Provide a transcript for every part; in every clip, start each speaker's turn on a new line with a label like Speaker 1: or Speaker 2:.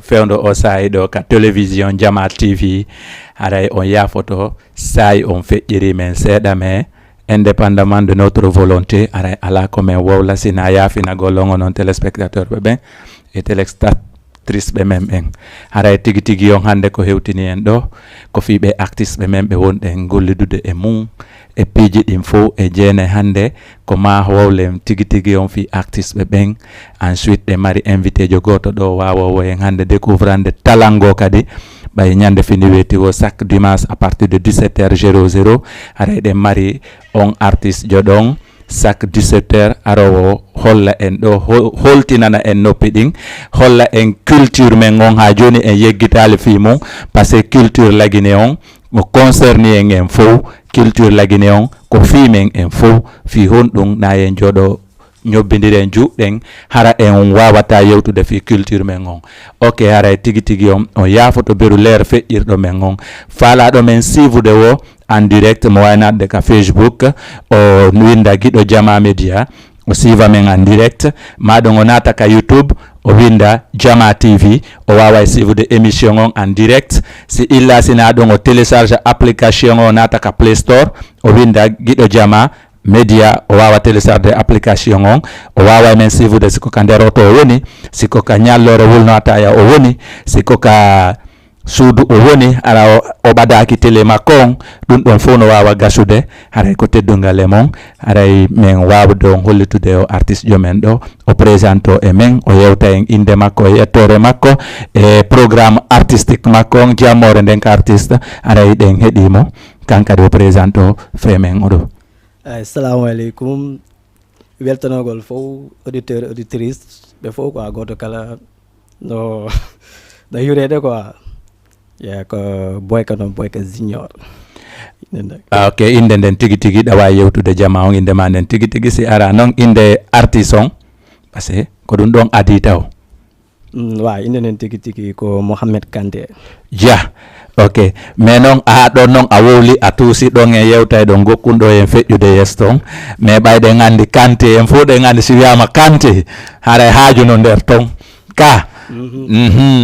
Speaker 1: fewndo o sayi ɗo ka télévision Jama TV haray on yafoto sayi on feƴƴiri men seeɗa me indépendamment de notre volonté aray ala ko men wowla sina yafina golongo non téléspectateur ɓe ɓen e téléspectatrice ɓe men ɓen haray tigi tigi on hande ko hewtini en ɗo ko fiɓe artiste ɓe men ɓe wonɗen gollidude e mum e piiji ɗin fo e jeene hande ko ma wowlen tigi tigi on fi artiste ɓe ɓen ensuite ɗe mari invité jo goto ɗo wawowo en hande découvrande talango kadi ɓay ñande fini weti o chaque dimanche à partir de 17h00 haray ɗe mari on artiste jo ɗon chaque 17h arowo holla en ɗo holtinana en noppi ɗin holla en culture men on ha joni en yeggitali fi mum par ce que culture lagine on mo concerni en fof culture lagine on ko fimen en fof fi honɗum na en joɗo ñobbidiren juɗɗen hara en wawata yewtude fi culture men on ok haray tigi tigi on yafoto beru leer feƴƴirɗo men on faalaɗo men sivude wo en direct mo waynatde ka Facebook o winda Guiɗo Jama Media o siva men en direct maɗum o nata ka YouTube o winda Jama TV o wawa sivude émission on en direct si illa sina ɗon o télécharge application o nata ka Play Store o winda Guiɗo Jama Media o wawa télécharge application on o wawa men sivude siko ka nder oto o woni siko ka ñallore wulno ataya o woni siko ka suudu o woni ara o ɓadaki télé makko on ɗum ɗon fof no wawa gasude haray ko teddungal e mon haray min wawde on hollitude o artiste jomen ɗo o présente o e men o yewta en inde makko e yettore makko e programme artistique makko on jammore nden ka artiste haray ɗen heeɗimo kankadi o présente o femen oɗo.
Speaker 2: Assalamu alaikum weltanogol fof auditeur auditrice ɓe fof quoi goto kala no yurede quoi ko boyka noon boyka junior.
Speaker 1: Ok inde nden tigi tigi ɗawa yewtude jama on inde ma nden tigi tigi si ara noon inde artiste on par ce que ko ɗum ɗon adi taw
Speaker 2: wa inde nden tigi tigi ko Mohamed Kanté
Speaker 1: dia ok mais noon a ɗon noon a wowli a tuusi ɗon e yewtay ɗon gokkunɗo en feƴƴude yes ton mais ɓayɗen andi Kanté en fof ɗen andi si wiyama Kanté haray haaju no nder ton ka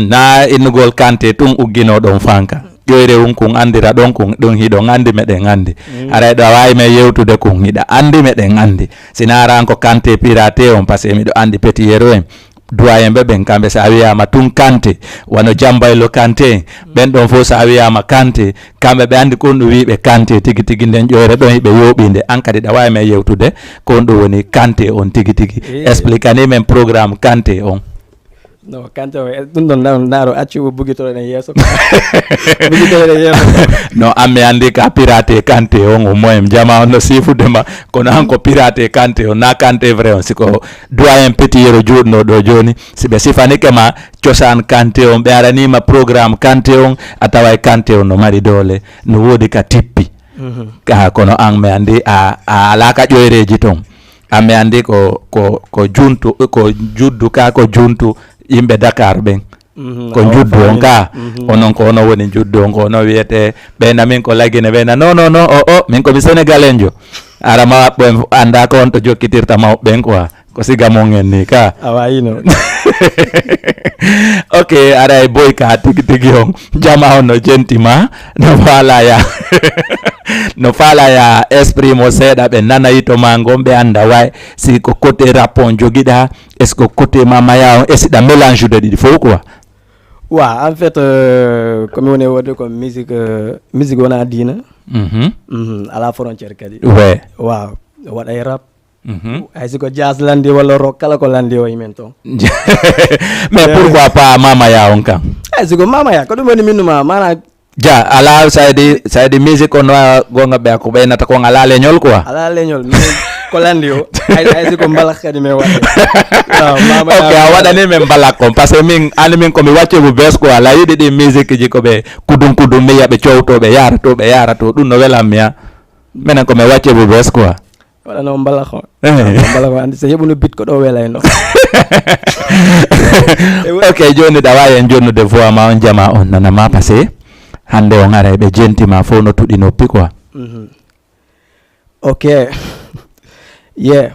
Speaker 1: na innugol Kanté tun uggino ɗon fanka ƴoyre un kun andira ɗon kun ɗum hiɗon andi meɗen andi aray ɗo a wawi men yewtude kun hiɗa andi meɗen andi sina aran ko Kanté pirate on par ce que miɗo andi petiyero en doyen ɓe ɓen kamɓe sa wiyama tun Kanté wano Jambaylo Kanté ɓen ɗon fof sa wiyama Kanté kamɓe ɓe andi kon ɗum wiɓe Kanté tigi tigi nden ƴoyre ɗon hiɓe yoɓinde an kadi ɗa wawi men yewtude kon ɗum woni Kanté on tigi tigi expliquani men programme Kanté on.
Speaker 2: No Kanté o ɗum ɗon naaro accuɓe bugitore ne yeeso bugitore ne yeeso
Speaker 1: no amme andi ka pirate Kanté on au moins jama on no sifudema kono han ko pirate Kanté on na Kanté vrai on siko doyen petit yero joɗno ɗo joni siɓe sifanike ma cosan Kanté on ɓe aranima programme Kanté on a taway Kanté on no mari doole no woodi ka tippi ka kono an me andi a ala ka ƴoyreji ton amme andi ko juntu ko juddu ka ko juntu yimɓe Dakar ɓen ko juddu on ka onon ko ono woni juddu on ko ono wiyete ɓeyna min ko lagine ɓeyna non o min komi sénégalais jo ara mawaɓɓe anda ko on to jokkitirta mawɓen quoi ko siga mon en ni ka
Speaker 2: awayino
Speaker 1: ok aray boy ka tigi tigi on jama on no jentima no falaya no falaya esprit mo seeɗa ɓe nanayi to ma gon ɓe anda way si ko côté rap on joguiɗa est ce que côté mamaya on esiɗa mélange de ɗiɗi fof quoi
Speaker 2: wa en fait comme woni wode ko musique wona diina à la frontière kadi
Speaker 1: ouais
Speaker 2: waaw waɗay rap hay siko jazz landi walla rock kala ko landi o men ton
Speaker 1: mais pourquoi pas mamaya on kam
Speaker 2: hay siko mamaya ko ɗum woni minnuma mana
Speaker 1: ja ala saydi musique on gonga ɓe ko ɓeynata kon ala leñol quoi
Speaker 2: ala leñol ko landi o hay siko mbalak kadi men waɗe
Speaker 1: ok a waɗani men mbalak kon par ce que min ani min komi waccebu bes quoi ala yiɗi ɗi musique ji ko ɓe kudum mi yaɓe cowtoɓe yarato ɗum no welanmi ha minen komi waccebu bes quoi
Speaker 2: waɗano mbalak o mbalak o andi so heɓuno bit ko ɗo welayno
Speaker 1: ok joni ɗa wawi en jonnude voix ma on jama on nanama par ce que hande on ara ɓe jentima fof no tuɗi noppi quoi
Speaker 2: ok yeah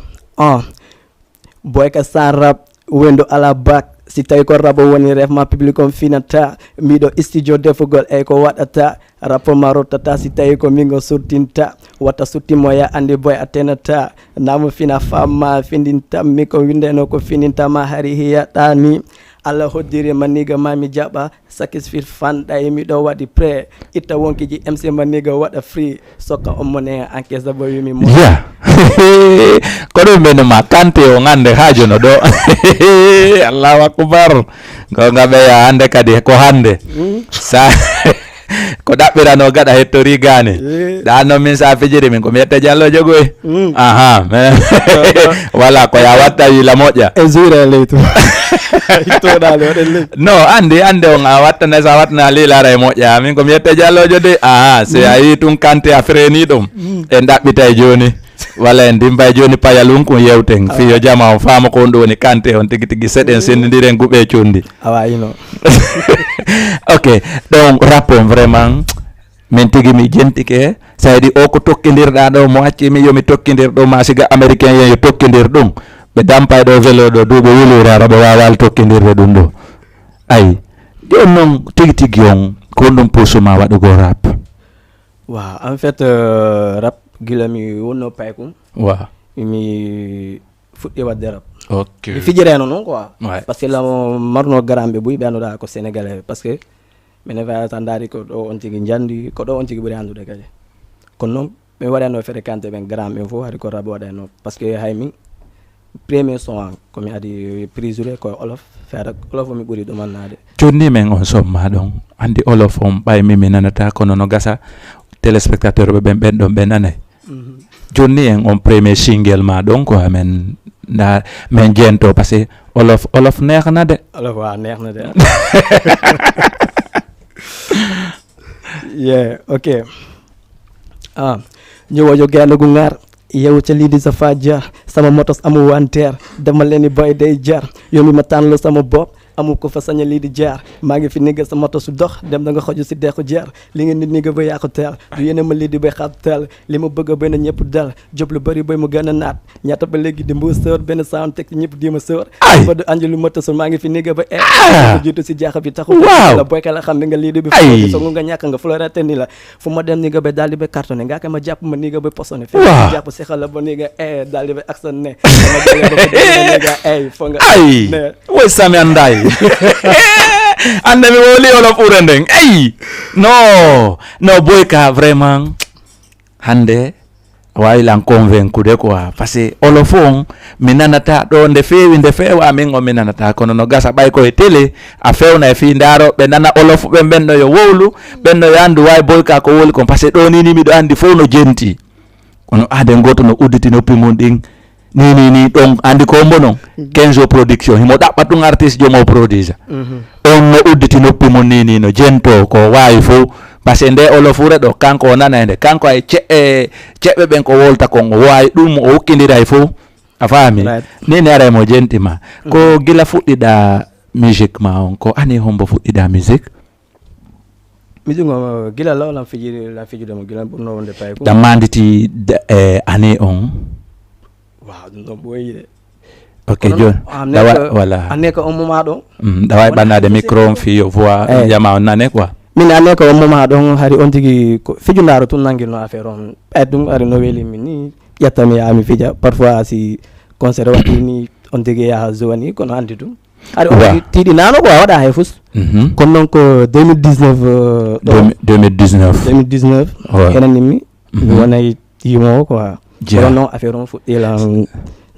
Speaker 2: boy ka san rap wendo ala bac si tawi ko rabo woni refma public on finata miɗo studio defugol e ko waɗata rapport ma rottata si tawi ko mingo surtinta watta suttimo ya andi boy a tenata namo fina famma findinta mi ko windeno ko finintama hari hiyaɗani Allah hoddiri maniga mami jaɓa satisfit fanɗa e miɗo waɗi pré itta wonkiji MC maniga waɗa free sokka on mone encaisse bo yumi mo
Speaker 1: ya ko ɗum ɓene ma kante o gande ha jono ɗo allahu akbar gonga ɓeya hande kadi ko hande sa ko ɗaɓɓirano gaɗa hettori gane ɗanno min sa fijiri min komi yetta Diallo jogoy aha voilà ko ya watta wila moƴƴa
Speaker 2: e zure leytu toɗale waɗen ley
Speaker 1: no ande on a wattane sa wattana lilara e moƴƴa min komi yetta Diallojo de aha so a yi tun kante a freni ɗum en ɗaɓɓita e joni walla en dimba e joni payalunkum yewten fiyo jama on faama ko on ɗo woni kante on tigi tigi seɗen sendidiren guɓe cundi
Speaker 2: awayino
Speaker 1: ok donc rap on vraiment min tigi mi jentike saydi o ko tokkidirɗa ɗo mo accimi yomi tokkidir ɗo ma siga américain yen yo tokkidir ɗum ɓe dampay ɗo vélo ɗo duuɓi wulurara ɓe wawal tokkidirde ɗum ɗo ayi joni noon tigi tigi on ko ɗum pusuma waɗugo rap
Speaker 2: waaw en fait rap gila mi wonno paykum
Speaker 1: waaw
Speaker 2: mi fuɗɗi wadde rap
Speaker 1: ok
Speaker 2: mi fijireno noon quoi
Speaker 1: ouais.
Speaker 2: par ce que lamo marno garamɓe ɓuuri ɓe anduɗa ko sénégalais par ce que mine wayata daari ko ɗo on tigi jandi ko ɗo on tigi ɓuuri andude kadi kono noon ɓe waɗano fréquenté ɓen garam ɓen fof haade ko rap waɗano par ce que hay min premier son an komi adi prisouré ko olof feere olof mi ɓuuri ɗumannade
Speaker 1: jonni men on somma ɗon andi olof on ɓaymi mi nanata kono no gasa téléspectateur ɓe ɓen ɓen ɗon ɓe nanay jonni en on premier single ma ɗon ko amen nda min jento par ce que olof neexna de
Speaker 2: olof wa neexna de yeah ok ñowojo gaynde ngar yewta lidi sa fa jar sama motos amu wanteer dama leni boy day jar yomi ma tànlo sama bopp amu ko fa saña lii di jaar maa ngi fi nigga sa moto su dox dem da nga xoju si deexu jaar li nga nit nigga ba yàqu teel du yéene ma lii di bay xaat teel li ma bëgg a bay na ñëpp dal job lu bëri bay mu gën a naat ñaata ba léegi di mbuus sër benn sound teg ci ñëpp di ma sër ba du anji lu ma tasul maa ngi fi nigga ba ko jiitu si jaaxa bi taxu la boyka la xam ne nga lii di bi fu so nga ñàkk nga florete ni la fu ma dem nigga ba daal di ba cartonné nga ka ma jàpp ma nigga ba posone fi jàpp si xala ba nigga daal di ba aksan ne ma jëlee ba nigga fo nga
Speaker 1: ne woy sami anday ande mi woli olof ɓure nden eyi no boyka vraiment hande a wawi lan convaincude quoi par ce que olof on mi nanata ɗo nde feewa min on mi nanata kono no gasa ɓay koye télé a fewna e fi ndaaro ɓe nana olof ɓe ɓenno yo wowlu ɓenno yo andu wawi boyka ko woli kon par ce que ɗo nini miɗo andi fof no jenti kono aden goto no udditi noppi mum ɗin ni ɗon andi ko mbo noon 15 production himo ɗaɓɓat ɗum artiste jomo produisa on no udditi noppi mum ni no jento ko wawi fof par ce que nde olofure ɗo kanko o nana nde kanko ay ceɓɓe ɓen ko wolta kon o wawi ɗum o hukkidira e fof a faami ni ara mo jentima ko gila fuɗɗiɗa musique ma on ko ani hombo fuɗɗiɗa musique
Speaker 2: o gila lawlan fijidemo gila ɓurno wonde pay ko
Speaker 1: ɗam manditi année on
Speaker 2: waaw ɗum ɗon ɓooyi de
Speaker 1: ok joni voilà
Speaker 2: anne ko on moment ɗon
Speaker 1: ɗa wawi ɓannade micro on fi yo voix jama on nane quoi
Speaker 2: min anne ko on moment ɗon hari on tigi fijundaro tun nanguilno affaire on ɗum ari no weeli min ni ƴettami yaha mi fija parfois si concert waɗi ni on tigi yaha zowani kono andi ɗum ari on tiiɗi nano quoi waɗa hay fus kono noon ko 2019 2019 enen nimmi mi wonay yimowo quoi kono noon affaire on fuɗɗilan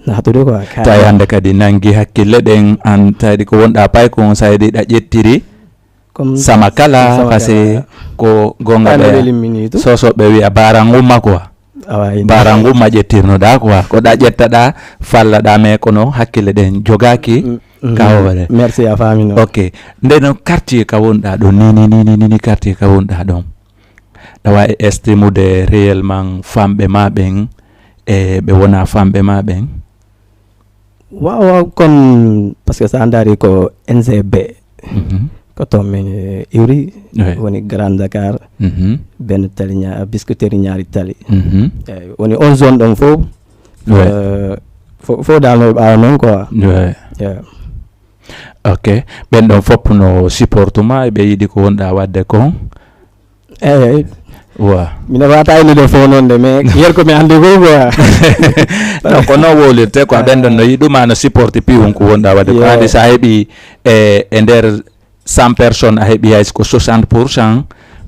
Speaker 2: natude quoi
Speaker 1: tawi hande kadi nangi hakkille ɗen an tawdi ko wonɗa pay ko saydi ɗa ƴettiri sama kala par ce que ko gonga ɓe sosoɓe wiya barangumma quoi barangumma ƴettirnoɗa quoi ko ɗa ƴettaɗa fallaɗa mais kono hakkille ɗen jogaki kawore
Speaker 2: merci a famino
Speaker 1: ok ndeno quartier ka wonɗa ɗon ni quartier ka wonɗa ɗon ɗa wawi estimude réellement famɓe ma ɓen e ɓe wona famɓe ma ɓen
Speaker 2: waaw comme parce que sa daari ko NCB ko toon min iwri woni Grand Dakar benn tali biscuiterie ñaari tali eyi woni on zone ɗon fof fof dal no ɓaawa noon quoi
Speaker 1: ok ɓen ɗon fopp no supporte ma ɓe yiɗi ko wonɗa wadde kon
Speaker 2: eyyi
Speaker 1: wa
Speaker 2: mino wata innude fof noon de mais yer ko mi andi ko quoi
Speaker 1: non ko non wolirte quoi ɓen ɗon no yiɗuma no supporte piwum ko wonɗa wadde ko hande sa heeɓi e nder 100 personnes a heeɓi hayso ko 60%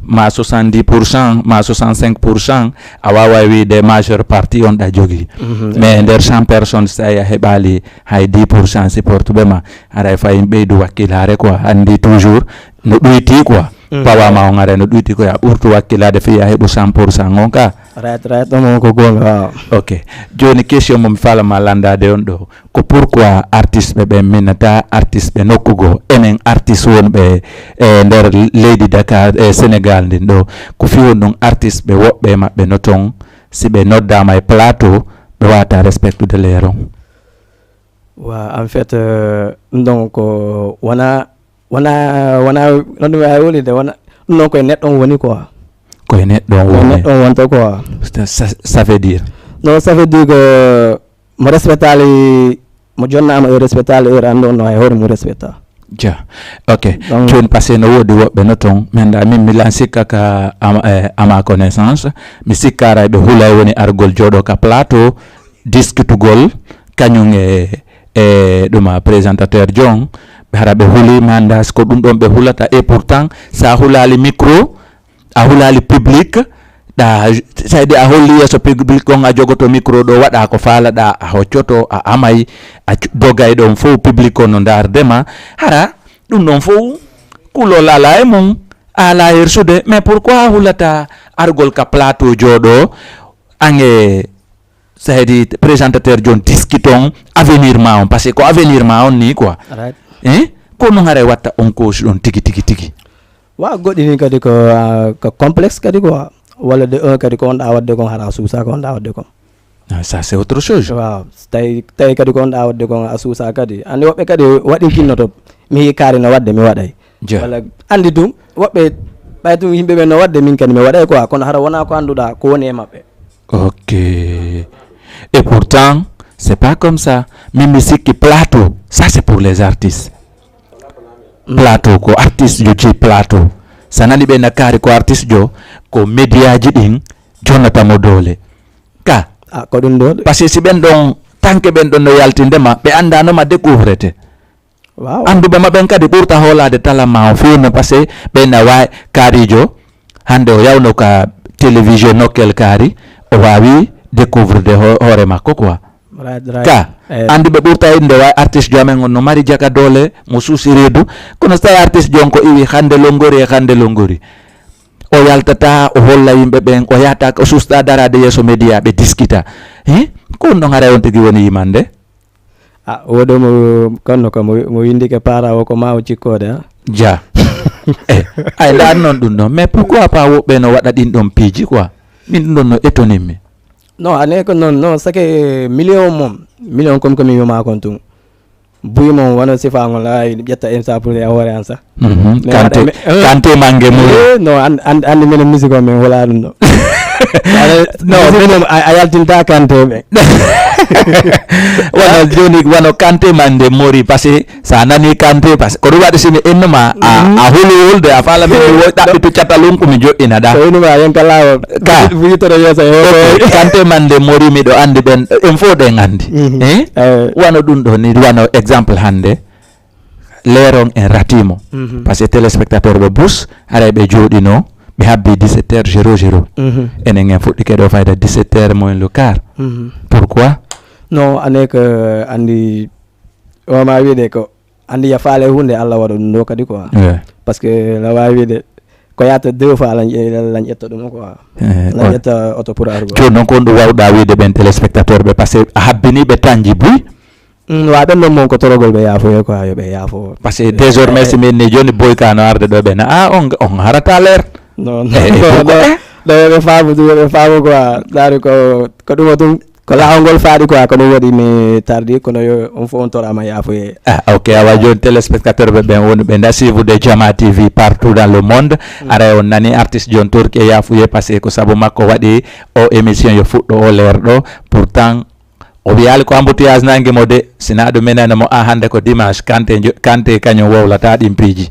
Speaker 1: ma 70% ma 65% a wawa wiide majeure partie on ɗa jogui mais nder 100 personnes so tawi a heɓali hay 10% supporte ɓe ma aɗa fayin ɓeydu wakkilare quoi andi toujours no ɗoyti quoi pawama on ara no ɗoyti koye a ɓurtu wakkilade fi a heeɓu 100% on ka
Speaker 2: right ɗon on ko gonga waaw
Speaker 1: ok joni question mo mi falama landade on ɗo ko pourquoi artiste ɓe minata artiste ɓe nokkugo enen artiste wonɓe e nder leydi Dakar e Sénégal ndin ɗo ko fiwon ɗum artiste ɓe woɓɓe maɓɓe no ton si ɓe noddama e plateau ɓe wata respectude leeron
Speaker 2: wa en fait ɗum ɗon ko wona non ɗum ay wolide wona ɗum ɗon koye neɗɗo on woni quoi
Speaker 1: koye neɗɗo on woni
Speaker 2: neɗɗo on wonta quoi
Speaker 1: ça veut dire
Speaker 2: non ça veut dire que mo respectali mo jonnama e respectali heure andi on no hay hoore mo respecta
Speaker 1: ja ok joni par ce que no woodi woɓɓe no toon min da min milan sikka ka à ma connaissance mi sikkara ɓe hulay woni argol jooɗo ka plateau discutugol kañum e ɗuma présentateur jon ɓe hara ɓe huli mandas ko ɗum ɗon ɓe hulata et pourtant sa hulali micro a hulali public ɗa saydi a holli yeeso public on a jogoto micro ɗo waɗa ko faalaɗa a hoccoto a amay a dogay ɗon fof public on no dardema hara ɗum ɗon fof kulol ala e mum a ala hersude mais pourquoi hulata argol ka plateau joɗo ange saydi présentateur jon discuton avenir ma on par ce que ko avenir ma on ni quoi ko no hare watta on cause ɗon tigi
Speaker 2: wa goɗɗi ni kadi ko complexe kadi quoi walla de un kadi ko wonɗa wadde kon hara suusa ko wonɗa wadde kon
Speaker 1: ça c'est autre chose
Speaker 2: waaw tawi kadi ko wonɗa wadde kon a suusa kadi andi woɓɓe kadi waɗi kinnoto mi yi kaari no wadde mi waɗay walla andi ɗum woɓɓe ɓay tum yimɓe ɓe no wadde min kadi mi waɗay quoi kono hara wona ko annduɗa ko woni e maɓɓe
Speaker 1: ok et pourtant c'est pas comme ça min mi sikki plateau ça c'est pour les artistes plateau ko artiste jo jeeyi plateau sa nani ɓe nakkaari ko artiste jo ko média ji ɗin jonnatamo doole ka
Speaker 2: ko ɗum ɗo
Speaker 1: par ce que si ɓen ɗon tanke ɓen ɗon no yaltindema ɓe anndanoma découvrete wow. Anduɓe maɓen kadi ɓurta hoolade talama o fiwno par ce que ɓen a wawi kaarijo hande o yawno ka télévision nokkel kaari o wawi découvrude hoore makko quoi ka andi ɓe ɓurta inde wawi artiste jo amen on no mari jaga doole mo suusi reedu kono so tawi artiste jon ko iwi hande longori e hande longori o yaltata o holla yimɓe ɓen o yahata o susta darade yeeso média ɓe diskita ko on ɗon haara on tigui woni yimande
Speaker 2: oɗo mo konno ko mo windike para o ko ma o cikkode
Speaker 1: ja ay ndan noon ɗum ɗon mais pourquoi pas woɓɓe no waɗa ɗin ɗon piiji quoi min ɗum ɗon no étonimmi
Speaker 2: non ane ko noon non sake million comme komi wima kon tun buy moom wona sifagol ay ƴetta insa pour a hoore an sa
Speaker 1: kante mangue mo
Speaker 2: non andi minen musique o min hola ɗum ɗo non a yaltinta kanteɓe
Speaker 1: wona joni wano kante mande mori par ce que sa nani kante par ce que ko ɗum waɗi simi innuma a holi wolde a faala min mi woy ɗaɓɓitu catalum komi joƴƴina ɗa
Speaker 2: so innuma yenka lawol
Speaker 1: ka
Speaker 2: witoro yeeso
Speaker 1: kante mande mori miɗo andi ɓen en fof ɗen andi wano ɗum ɗo ni wano exemple hande leeron en ratimo par ce que téléspectateur ɓe bus haray ɓe jooɗino ɓe habbi 17h00 enen en fuɗɗi keɗo fayda 17h moins le quart pourquoi
Speaker 2: non ane ko andi oma wiide ko andi ya faale hunde Allah waɗa ɗum ɗo kadi quoi par ce que la wawi wiide ko yata 2 fois lañ ƴetta ɗum quoi lañ ƴetta auto pour argo
Speaker 1: joni noon ko on ɗum wawɗa wiide ɓen téléspectateur ɓe par ce que a habbini ɓe tanji buy
Speaker 2: wa ɓen ɗon moon ko torogol ɓe yaafoye quoi yoɓe yaafo
Speaker 1: par ce que désormais si min ni joni boy kano arde ɗo ɓena on harata leer
Speaker 2: non ɗo yoɓe faamu quoi ɗari ko ɗum o tum ko laawol faaɗi quoi ko ɗum waɗi mi tardi kono yo on fof on torama yaafoye
Speaker 1: ok awa joni téléspectateur ɓe ɓen woni ɓe dasivude Jama TV partout dans le monde ara on nani artiste jon torki e yaafuye par ce que ko saabu makko waɗi o émission yo fuɗɗo o leer ɗo pourtant o wiyali ko embouteillage nangi mo de sina ɗum menene mo hande ko dimanche kante kañum wowlata ɗin piiji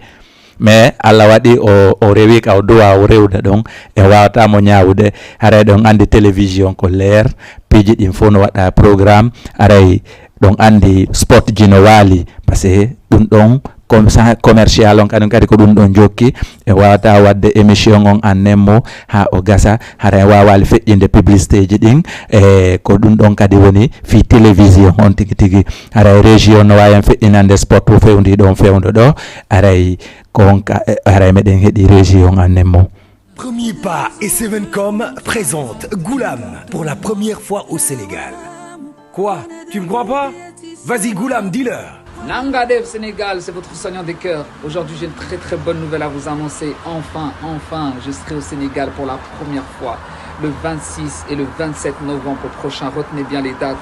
Speaker 1: mais Allah waɗi o rewi ka o duwa o rewda ɗon e wawata mo ñawude haray ɗon andi télévision ko leer piiji ɗin fof no waɗa programme aray ɗon andi sport ji no waali par ce que ɗum ɗon comme ça commercial on kadin kadi ko ɗum ɗon jokki e wawata wadde émission on an nemmo ha o gasa haray wawali feƴƴinde publicité ji ɗin e ko ɗum ɗon kadi woni fi télévision on tigi tigi haray région no wawi en feƴƴinande sport fo fewndi ɗon fewndo ɗo aray kon haray meɗen heeɗi région an nemmo.
Speaker 3: Premier pas et Sevencom présente Goulam pour la première fois au Sénégal. Quoi? Tu me crois pas? Vas-y Goulam, dis-leur.
Speaker 4: Nangadev Sénégal, c'est votre soignant des cœurs. Aujourd'hui, j'ai une très bonne nouvelle à vous annoncer. Enfin, je serai au Sénégal pour la première fois, le 26 et le 27 novembre prochain. Retenez bien les dates.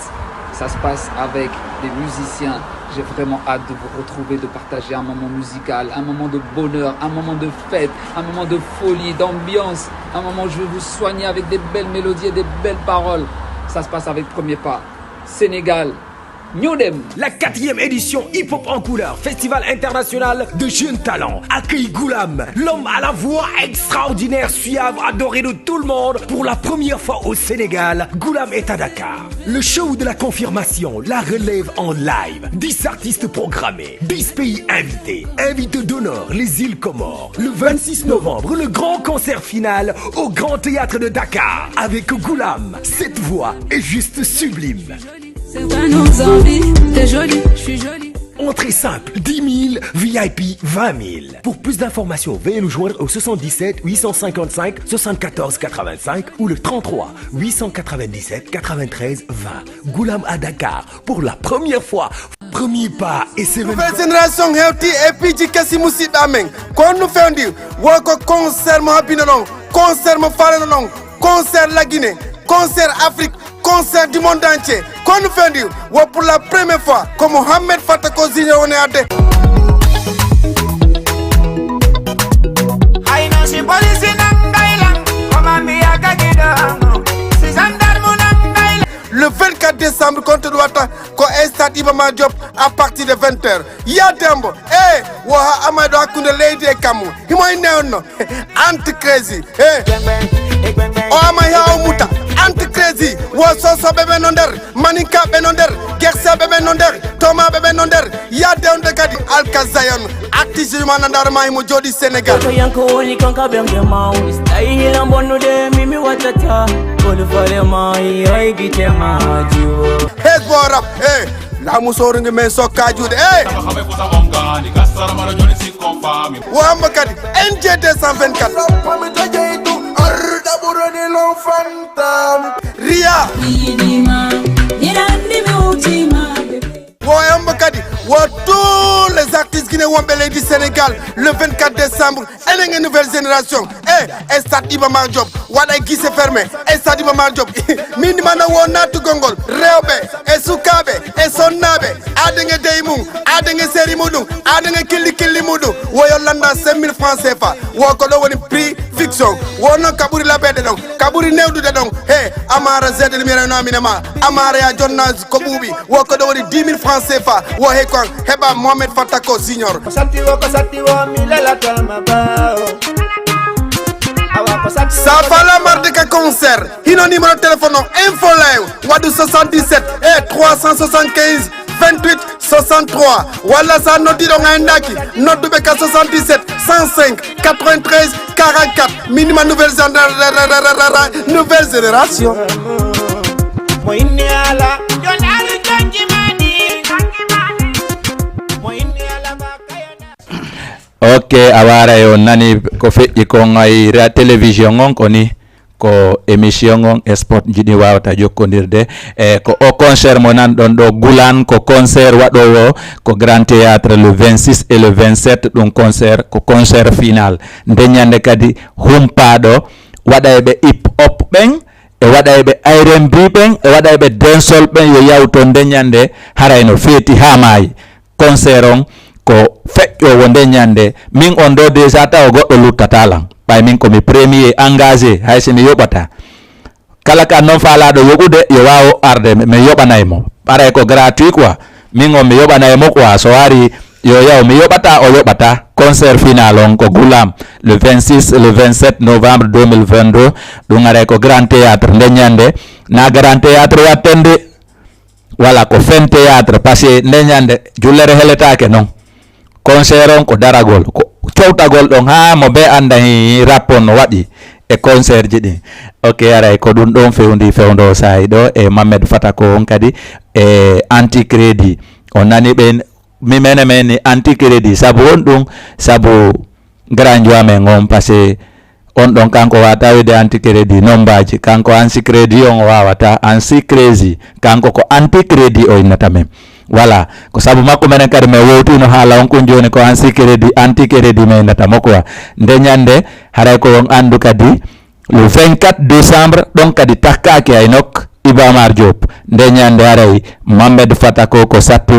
Speaker 4: Ça se passe avec des musiciens. J'ai vraiment hâte de vous retrouver, de partager un moment musical, un moment de bonheur, un moment de fête, un moment de folie, d'ambiance, un moment où je vais vous soigner avec des belles mélodies et des belles paroles. Ça se passe avec Premier Pas. Sénégal. Newdem.
Speaker 3: La 4e édition Hip Hop en couleur, festival international de jeunes talents, accueille Goulam, l'homme à la voix extraordinaire, suave, adoré de tout le monde. Pour la première fois au Sénégal, Goulam est à Dakar. Le show de la confirmation, la relève en live, 10 artistes programmés, 10 pays invités, invités d'honneur, les îles Comores. Le 26 novembre, le grand concert final au Grand Théâtre de Dakar, avec Goulam. Cette voix est juste sublime.
Speaker 5: C'est pas nos envies, t'es jolie, je suis jolie.
Speaker 3: Entrée simple, 10 000, VIP 20 000. Pour plus d'informations, veuillez nous joindre au 77 855 74 85 ou le 33 897 93 20. Goulam à Dakar pour la première fois. Premier pas et c'est
Speaker 6: nouvelle génération healthy et puis kasi musidɗa men ko nous fait dire woko concert mo habino non concert mo falano non concert la Guinée concert Afrique concert du monde entier qu'on nous fait dire pour la première fois comme Mohamed Fatako Junior on est à deux. Le 24 décembre, contre Douata, ko Stade Iba Mar Diop à partir de 20h. Ya Dembo, waha Amadou Akounde Lady Kamu. Himoy neono, anti crazy. O ama ya muta, anti crazy. Wo soso bebe nonder, maninka be nonder, gersa bebe nonder, toma bebe nonder. Ya Dembo kadi Alkazayon, artiste manandar mai mo jodi Sénégal.
Speaker 7: Yanko woni kanka bembe maw, stay hilan bonu de mimi watata.
Speaker 6: Rap, la musoro ngi men sokka jude Wamba kadi NG 224 Ria Wamba kadi tous les artistes qui ne wombe du Sénégal le 24 décembre et une nouvelle génération Stade Iba Mar Diop wada guise fermé Stade Iba Mar Diop min mana wona to gongol rewbe e sukabe e sonnabe adenge deymum adenge seri mudum adenge killi mudum woyo landa 5000 francs CFA wo ko do woni prix fiction wono kaburi labede don kaburi newdude don amara zedel mirano aminama amara ya jonna ko bubi wo ko do woni 10000 francs CFA wo he kon heba Mohamed Fatako Junior Safala Mardeka concert. Hino numéro de téléphone info live wadu 77 375 28 63 wala sa noti do ngandaki notu beka 77 105 93 44 minimum nouvelle génération.
Speaker 1: Ok, awara yo nani ko feƴƴi ko ngay télévision on koni ko émission on e sport jiɗi wawata jokkodirde ko o concert mo nan ɗon ɗo Goulam ko concert waɗowo ko Grand Théâtre le 26 et le 27 ɗum concert ko concert final ndeñande kadi humpaɗo waɗayɓe hip hop ɓen e waɗayɓe R&B ɓen e waɗayɓe dancehall ɓen yo yawto ndeñande harayno feeti ha maayi concert on ko feƴƴowo nde ñande min on ɗo déjà taw goɗɗo luttatalan ɓay min komi premier engagé hay simi yoɓata kala ka non faalaɗo yoɓude yo waw arde mi yoɓanaymo paray ko gratuit quoi min on mi yoɓanaymo quoi so wari yo yaw mi yoɓata o yoɓata concert final on ko Goulam le 26 le 27 novembre 2022 ɗum aray ko grand théâtre nde ñande na grand théâtre wattende voilà ko fen théâtre parce que nde ñande jullere heletake noon concert on ko daragol ko cowtagol ɗon ha mo be anda rap on no waɗi e concert ji ɗin ok aray ko ɗum ɗon fewdo sayi ɗo e Mamed Fatako on kadi e anti crédit on nani ɓe mi men ni anti crédit sabu on ɗum sabu grand joamen on parce que on ɗon kanko wata wide anti crédit nombaji kanko anti crédit on wawata anti crazy kanko ko anti crédit o innata men voilà ko sabu makko menen kadi me wowtino haala on kun joni ko anti crédit me innata mo quoi nde ñande haray ko on andu kadi le 24 décembre ɗon kadi takkaki aynok Iba Mar Diop nde ñande haray Mamed Fatako ko sattu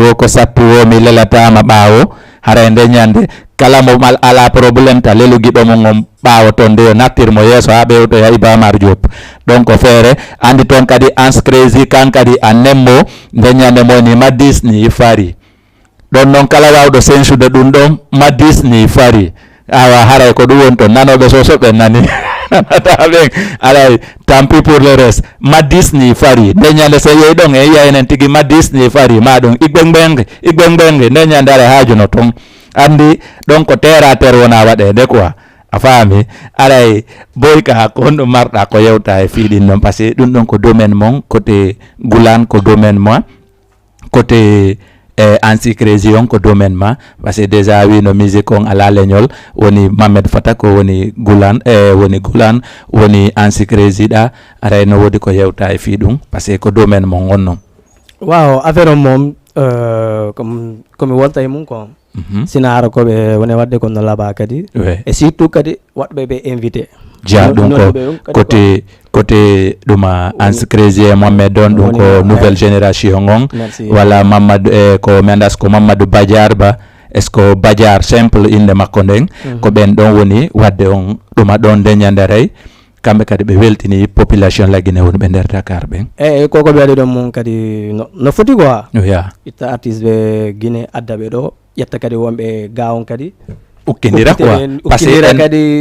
Speaker 1: o mi lelatama ɓaawo haray nde ñande kala mo mal ala probléme ta lelugiɗo mo on ɓaawo toon nde yo nattirmo yeeso ha ɓewtoya Iba Mar Diop donc feere andi toon kadi Ans Crazy kan kadi a nemmo nde ñande moni maddis ni fari ɗon noon kala wawɗo sensude ɗum ɗon maddis ni fari awa haray ko ɗum woni toon nanoɓe sosoɓe nani ɓen alay tampi pour le reste maddis ni fari nde ñande so yeyi ɗon e yiya enen tigui maddis ni fari ma ɗum igɓe nde ñande ara hajuno toon andi ɗon ko terre à terre wona waɗede quoi a faami aray boy ka ko honɗum marɗa ko yewta e fiiɗin noon par ce que ɗum ɗon ko domaine mon côté Goulan ko domaine moi côté Ansi Crazy on ko domaine ma parce que déjà wino musique on ala leñol woni Mamed Fatako woni Goulan woni Ansi Crazy ɗa aray no wodi ko yewta e fi ɗum parce que ko domaine mon on noon
Speaker 2: waaw affaire on moom komi wolta e mum ko sina ara koɓe woni wadde kono laaɓa kadi et surtout kadi waɗɓe ɓe invité
Speaker 1: dia ɗum ko côté ɗuma Ans Crazy e Mohamed on ɗum ko nouvelle génération on walla Mamadou ko mi andas ko Mamadou Badiar ba est ce que Badiar simple inde makko nden ko ɓen ɗon woni wadde on ɗuma ɗon nde ñandaray kamɓe kadi ɓe weltini population laggine woni ɓe nder Dakar ɓen
Speaker 2: koko ɓe waɗi ɗon mum kadi no foti quoi
Speaker 1: ya
Speaker 2: itta artiste ɓe Guinée adda ɓe ɗo ƴetta kadi wonɓe gawon kadi
Speaker 1: ukkindira quoi parce que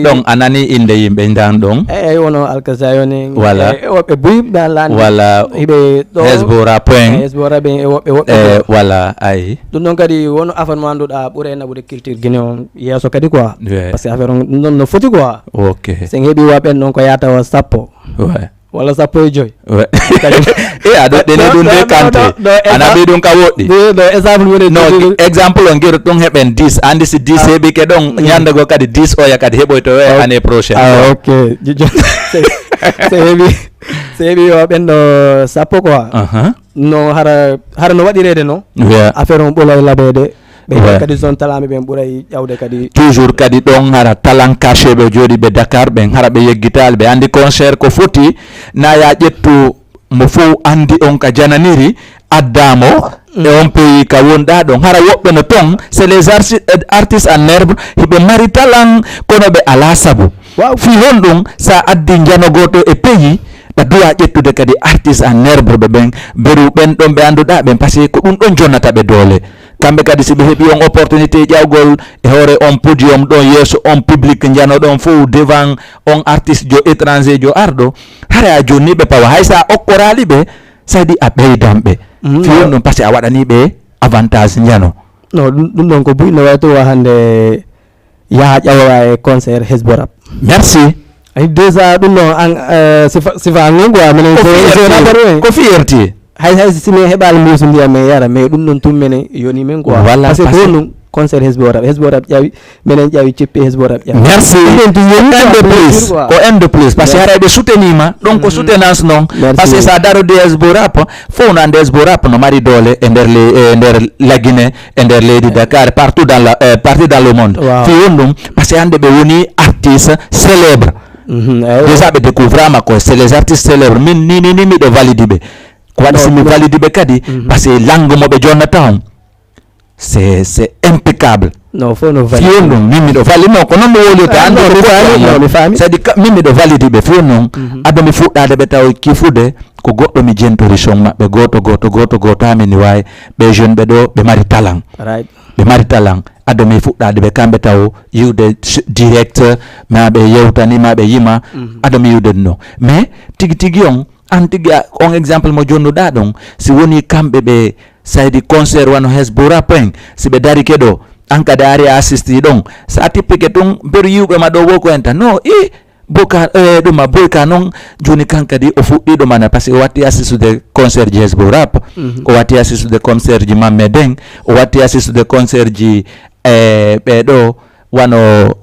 Speaker 1: ɗon a nani inde yimɓe dan ɗon
Speaker 2: wono alkasayoni
Speaker 1: voilà
Speaker 2: woɓɓe buyɓe landi
Speaker 1: voilà
Speaker 2: hiɓe ɗo
Speaker 1: hesbora point
Speaker 2: hesbora ɓe e woɓɓe
Speaker 1: voilà ayi
Speaker 2: ɗum ɗon kadi wono affaire mo anduɗa ɓuura naɓude culture Guinée on yesso kadi quoi par ce que affaire on ɗum ɗon no foti quoi
Speaker 1: ok
Speaker 2: sen heeɓi waɓen ɗon ko yatawa sappo walla sappo e joyyi
Speaker 1: aɗo ɗeni ɗum de kante ana ɓi ɗum ka woɗɗi
Speaker 2: exemple woni
Speaker 1: no exemple o guiro ɗum heɓen 10 andi si 10 heeɓi ke ɗon ñande go kadi 10 oya kadi heɓoyto année prochaine
Speaker 2: ok so heeɓi waɓen ɗo sappo quoi no hara no waɗirede no affaire on ɓuura laɓede ɓe kadi zone talami ɓen ɓuuray ƴawde kadi
Speaker 1: toujours kadi ɗon hara talan caché ɓe jooɗi ɓe Dakar ɓen hara ɓe yeggitali ɓe andi concert ko foti na ya ƴettu mo fof andi on ka jananiri addamo e on pays ka wonɗa ɗon hara woɓɓe no ton c'est les artistes en herbe hiɓe mari talan kono ɓe ala saabu fi hon ɗum sa addi janogoto e pays ɓe duwa ƴettude kadi artiste en herbe ɓe ɓen beru ɓen ɗon ɓe anduɗa ɓen par ce que ko ɗum ɗon jonnata ɓe doole kamɓe kadi si ɓe heeɓi on opportunité ƴawgol e hoore on podium ɗon yeeso on public janoɗon fof devant on artiste jo étranger jo arɗo hara a jonni ɓe pawa hay sa okkorali ɓe sadi a ɓeydanɓe fiyon ɗum par ce que a waɗani ɓe avantage jano
Speaker 2: non ɗum ɗon ko buyno waytowa hande yaha ƴawa e concert hesborap
Speaker 1: merci
Speaker 2: ay déjà ɗum ɗon sifa ngon quoi minen
Speaker 1: ko fierté
Speaker 2: hay simi heɓali mbusu ndiyam men yara mais ɗum ɗon tummene yoni men quoi
Speaker 1: voilà
Speaker 2: parce que ko ɗum concert hesborap ƴawi minen ƴawi ceppi hesborap ƴawi
Speaker 1: merci ko en de plus par ce que haray ɓe soutenima ɗon ko soutenance noon par ce que sa darode hesborap fof no ande hesborap no mari doole e nder laguine e nder leydi Dakar partout dans le monde fi won ɗum par ce que hande ɓe woni artiste célèbre déjà ɓe découvrama ko c'est les artistes célèbres min ni miɗo valide ɓe ko waɗi simi valide ɓe kadi par ce que langue moɓe jonnata on c'est impeccable.
Speaker 2: No fo no valide.
Speaker 1: Fio non mimi do valide no ko non mo woli ta ando ko
Speaker 2: mi fami.
Speaker 1: c'est di mimi do valide be fio non ado mi fuɗɗade be taw kifude ko goɗɗo mi jentori son mabɓe goto amini way ɓe jeune ɓe ɗo ɓe mari talent
Speaker 2: Right.
Speaker 1: ɓe mari talent ado mi fuɗɗade ɓe kamɓe taw yiwde direct ma ɓe yewtani ma ɓe yima ado mi yiwde no mais tigi on tigi on exemple mo jonnuɗa ɗon si woni kamɓe ɓe saydi concert wano hesbora point si ɓe dari keɗo an kadi ari assisti ɗon sa tippike tun ber yiwɓe ma ɗo woko en tan no boka ɗuma boyka noon joni kankadi o fuɗɗiɗo mana par ce que o watti assistude concert ji hesbo rap o watti assistude concert ji mamme den o watti assistude concert ji ɓeɗo wano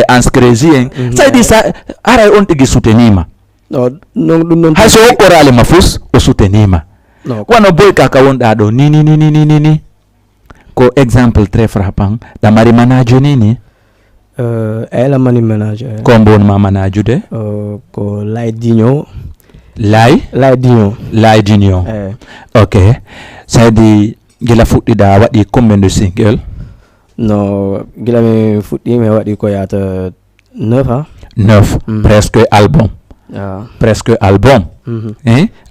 Speaker 1: anscrési en saydi sa aray on tigi soutenima
Speaker 2: non
Speaker 1: hay so hoɓɓorale ma fus o soutenima wano boyka ka wonɗa ɗo ni ko exemple très frappant ɗa mari manajo nini
Speaker 2: ela mani manager
Speaker 1: ko mbonma manajude
Speaker 2: ko Laydinho
Speaker 1: Laydinho ok saydi gila fuɗɗiɗa waɗi combien de single
Speaker 2: no gila mi fuɗɗi mi waɗi ko yata 9
Speaker 1: presque album a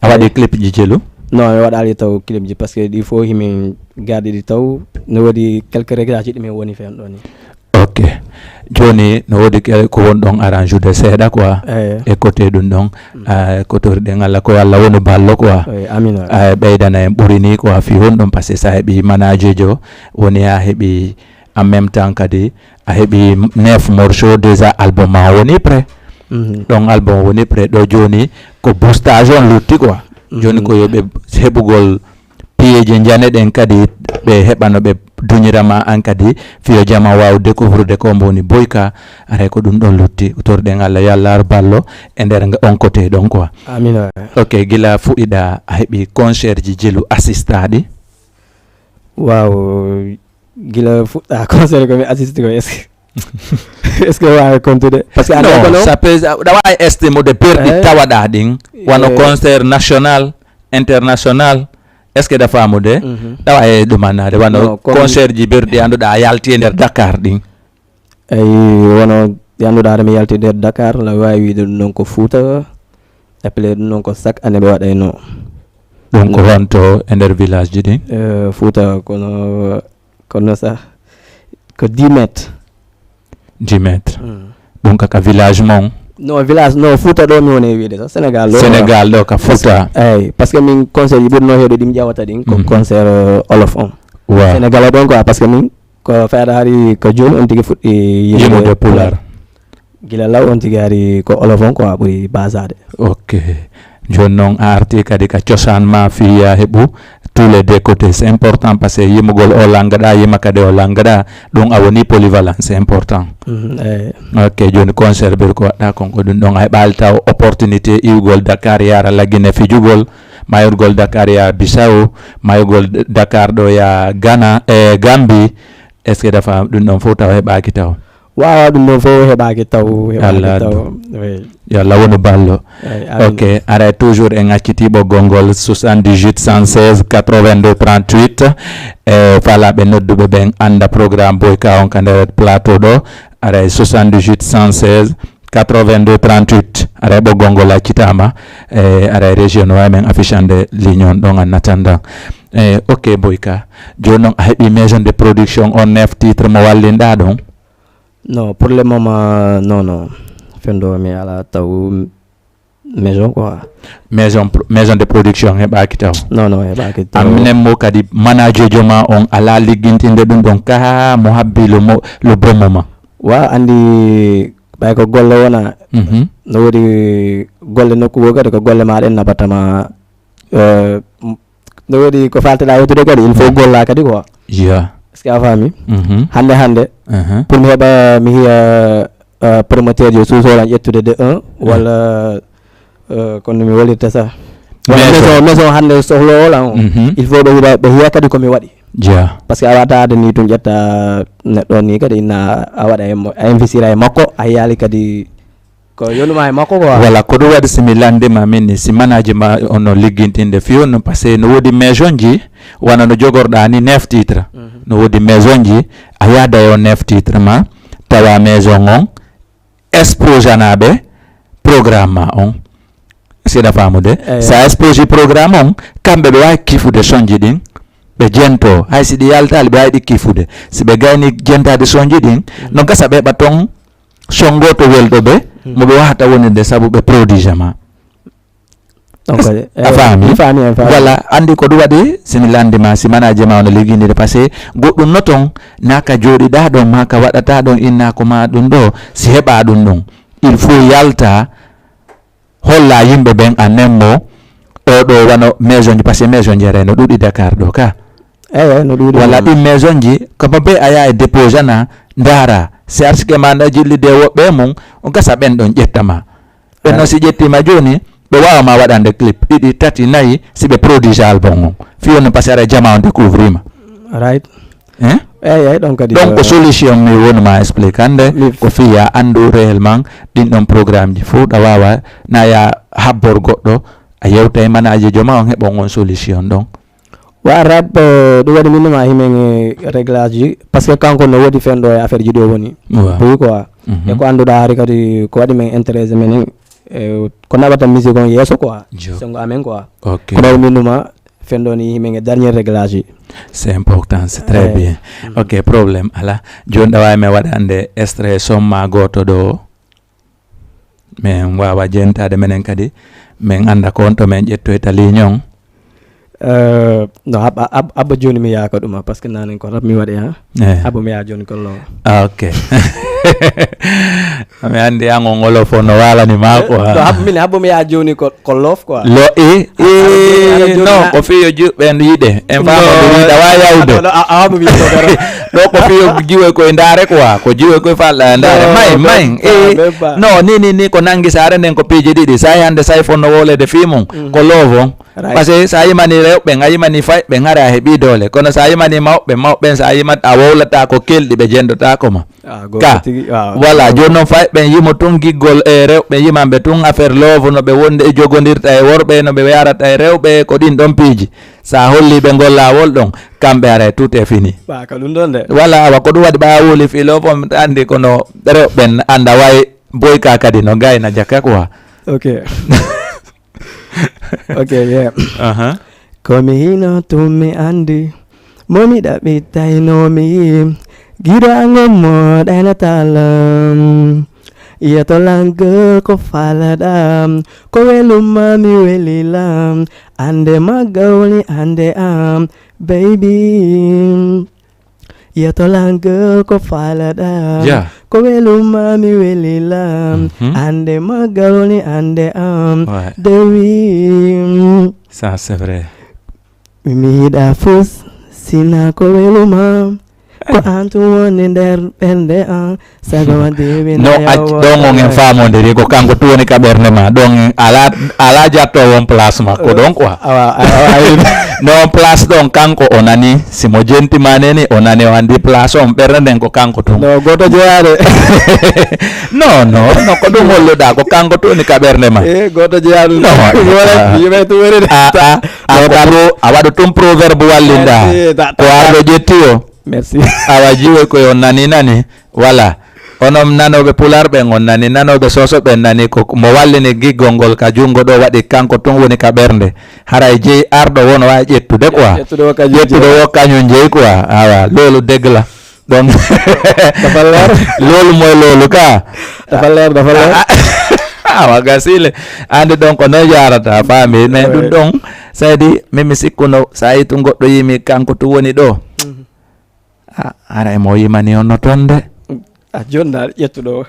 Speaker 1: waɗi clip ji jelu
Speaker 2: non mi waɗali taw clip ji parce que il faut himin garde ɗi taw no waɗi quelques réglages ɗi min woni fen ɗo ni.
Speaker 1: Ok joni no wodi ko won ɗon arrange de seeɗa quoi e côté ɗum ɗon kotoriɗen Allah ko Allah woni ballo quoi
Speaker 2: amina
Speaker 1: ɓeydana en ɓuri ni quoi fi won ɗon par ce que sa heeɓi manajejo woni a heeɓi en même temps kadi a heeɓi 9 morceaux déjà album ma woni prêt ɗon album woni prêt ɗo joni ko boostage on lutti quoi joni ko yoɓe heɓugol piyeje jane ɗen kadi ɓe heɓano ɓe duñirama an kadi fiyo jama waw découvrude ko mboni boyka aray ko ɗum ɗon lutti torɗen Allah yo Allah ar ballo e nder on côté ɗon quoi
Speaker 2: amina
Speaker 1: ok gila fuɗɗiɗa a heeɓi concert ji jelu assistaɗi
Speaker 2: waaw gila fuɗɗa concert ko mi assiste ko est ce que wawi comptude parce que
Speaker 1: non ça peut ɗa wawi estimode perɗi tawaɗa ɗin wano concert national international est ce que ɗa famude ɗawa e ɗumannade wano concert ji berɗi anduɗa a yalti e nder Dakar ɗin
Speaker 2: eyi wono ɗi anduɗa mi yalti nder Dakar la wawi wiide ɗum noon ko Fouta appelé ɗum noon ko chaque année ɓe waɗayno
Speaker 1: ɗum ko wonto e nder village ji ɗin
Speaker 2: Fouta kono sa ko 10 mètres ɗum kaka village mon non village non Fouta ɗo mi woni wiide sa Sénégal
Speaker 1: ɗo ka Fouta
Speaker 2: eyyi par ce que min concert ji ɓurno hewde ɗim ƴewata ɗin ko concert olof on Sénégal o ɗon quoi par ce que min ko feeɗa hari ko joni on tigui fuɗɗi
Speaker 1: yimude pular
Speaker 2: gila law on tigui hari ko olof on quoi ɓuuri basade
Speaker 1: ok joni noon a arti kadi ka cosaan ma fiya heɓu tous les deux côtés c'est important parce que yimugol o langaɗa yima kadi o langaɗa ɗum a woni polyvalence c'est important ok joni concert ɓeɗa ko waɗɗa konko ɗum ɗon a heɓali taw opportunité iwgol Dakar yara laggine fijugol mayurgol Dakar ya Bissau mayugol Dakar ɗo ya Ghana e Gambie est ce que dafa ɗum ɗon fof taw heɓaki taw
Speaker 2: wawa ɗum ɗon fof heɓaki taw yo
Speaker 1: Allah woni ballo ok aray toujours en acciti ɓoggol ngol 78 116 82 38 e falaɓe nodduɓe ɓen anda programme boyka on ka nder plateau ɗo aray 78 116 82 38 aray ɓoggol ngol accitama e aray région no wawi men affichande ligne on ɗon en attendant ok boyka joni noon a heeɓi maison de production on 9 titre mo wallinɗa ɗon
Speaker 2: non pour le moment non fendo mi ala taw maison quoi
Speaker 1: maison de production heɓaki taw
Speaker 2: non heɓaki taw
Speaker 1: aminen mo kadi manajojo ma on ala liggintinde ɗum ɗon ka mo habbi le bon moment
Speaker 2: wa andi ɓay ko golle wona no wodi golle nokkugo kadi ko golle maɗen nabatama no wodi ko falteɗa yettude kadi il faut golla kadi quoi est ce que a faami hande pour mi heɓa mi hiya promoteur jo suusoran ƴettude de 1 walla kono mi wolirta sa maison hande sohlowola o il faut ɓe hiya kadi komi waɗi par ce que a wata ade ni tum ƴetta neɗɗo ni kadi inna a waɗa a investira e makko a yiyali kadi ko yonuma e makko quoi
Speaker 1: voilà ko ɗum waɗi simi landima min ni si manaji ma ono liggintinde fiyon par ce que no woodi maison ji wana no jogorɗa ni 9 titre no woodi maison ji a yaada yo 9 titre ma tawa maison on expose anaɓe programme ma on seeɗa famude sa expose programme on kamɓe ɓe wawi kifude sonji ɗin ɓe jento hay si ɗi yaltali ɓe wawi ɗi kifude si ɓe gayni jentade sonji ɗin no gasa ɓe ɓa ton songoto welɗo ɓe mo ɓe wahata woninde saabu ɓe prodige ma a faami voilà andi ko ɗum waɗi simi landima si manaji ma ono ligguidide par ce que goɗɗum no ton naka jooɗiɗa ɗon ma ka waɗata ɗon innako ma ɗum ɗo si heɓa ɗum ɗon il faut yalta holla yimɓe ɓen a nemmo oɗo wano maison ji par ce que maison ji re no ɗuɗi Dakar ɗo ka
Speaker 2: no ɗuɗi
Speaker 1: walla ɗin maison ji komo ɓe a yaha e dépose ana ndara si arsike ma nda jillide woɓɓe mum o gasa ɓen ɗon ƴettama ɓen no si ƴettima joni ɓe wawama waɗande clip 2 3 4 si ɓe prodige album on fiyoni par ce que aɗa jama on découvrima
Speaker 2: right donc
Speaker 1: ko solution mi wonuma explique hande ko fiya andu réellement ɗin ɗon programme ji fo ɗa wawa na ya habbor goɗɗo a yewta e manaji joma on heɓon on solution ɗon
Speaker 2: wa rap ɗum waɗi minnuma himen réglage ji par ce que kanko no woodi fenɗo e affaire ji ɗo woni boyi quoi e ko annduɗa hari kadi ko waɗi men intéressé menen ko naɓata musique on yeeso quoi sengo amen quoi ko ɗaw minnuma fenɗo ni himen e dernier réglage ji
Speaker 1: c'est important c'est très bien ok problème ala joni ɗa wawi mi waɗande extrait somma goto ɗo min wawa jentade menen kadi min anda ko on to min ƴettoyta ligne on
Speaker 2: no abba joni mi yaaka ɗuma par ce que nanen ko rap mi waɗi ha abba mi yaa joni kollo
Speaker 1: ok mi andi an on olof o no walani ma quoi
Speaker 2: min abba mi yaa joni kollof quoi
Speaker 1: lo non ko fiyo juɓɓen yiɗe en famode wiɗa wa yawde ɗo ko fiyo jiwe koye ndaare quoi ko jiwe koye falɗa ndaare may non ni ko nangi saare nden ko piiji ɗiɗi sa hande say fonno wolede fimum ko love on par ce que sa yimani rewɓe a yimani fayɓe ngare a heeɓi doole kono sa yimani mawɓen sa yimat a wowlata ko kelɗi ɓe jendotako ma ka voilà joni noon fayɓen yimo tun giggol e rewɓe yimanɓe tun affaire love no ɓe wonde e jogodirta e worɓe no ɓe yarata e rewɓe ko ɗin ɗon piiji sa holliɓe ngol lawol ɗon kamɓe ara tout est fini voilà awa ko ɗum waɗi ɓa wuli fi love on andi kono rewɓen anda way boyka kadi no gayna jakka quoi
Speaker 2: komi hino tumi andi momi ɗaɓɓitaynomi giɗango moɗana talam yetolanga ko falaɗam ko welumami welilam ande magawni ande am baby yetolanga ko falaɗam ko welumami welilam ande magaloni ande am dewi
Speaker 1: ça c'est vrai
Speaker 2: mi yiɗa fus sina ko welumam ko antu woni nder ɓernde an sago dewi
Speaker 1: no ɗon on en famodiri ko kanko tu woni ka ɓernde ma ɗon ala jatto won place makko ɗon quoi non place ɗon kanko o nani simo jentima neni o nani o andi place on ɓernde nden ko kanko tun
Speaker 2: no goto jeeyade
Speaker 1: non ko ɗum holluɗa ko kanko tu woni ka ɓernde ma
Speaker 2: goto jeeyade yimɓe tu woni
Speaker 1: a waɗa tum proverbe wallinɗa ko arɗo ƴetti o
Speaker 2: merci
Speaker 1: awa jiwe koye on nani voilà onon nanoɓe pular ɓen on nani nanoɓe soso ɓen nani ko mo wallini giggol ngol ka jungo ɗo waɗi kanko tun woni ka ɓernde haray jeeyi arɗo wono wawi ƴettude quoi ƴettude wo kañum jeeyi quoi awa loolu degla donc loolu moy loolu ka
Speaker 2: dafa leer
Speaker 1: awa gasile andi donc no jarata faami mais ɗum ɗon sadi mimi sikkuno sa yi tu goɗɗo yimi kanko tu woni ɗo ara mo yimani on no ton de
Speaker 2: joni dal ƴettuɗo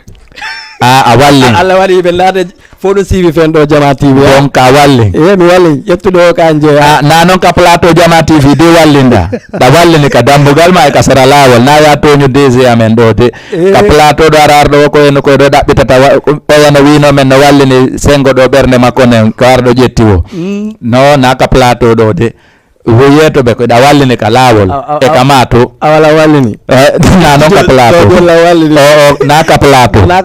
Speaker 1: a walli
Speaker 2: Allah waɗi ɓe laade fo ɗo siiwi fen ɗo Jama TV
Speaker 1: donc ka walli
Speaker 2: mi walli ƴettuɗo ka jeeya
Speaker 1: na noon ka plateau Jama TV de wallinda ɗa wallini ka dambugal ma e ka sara lawol na ya toñu DG amen ɗo de ka plateau ɗo ara arɗo koye ɗo ɗaɓɓitata ɓoyano wino men no wallini sengo ɗo ɓernde makko nen ko arɗo ƴetti o non na ka plateau ɗo de woyeto be ko da wallini ka lawol e kamato
Speaker 2: awala wallini
Speaker 1: na non ka plateau
Speaker 2: la wallini
Speaker 1: na ka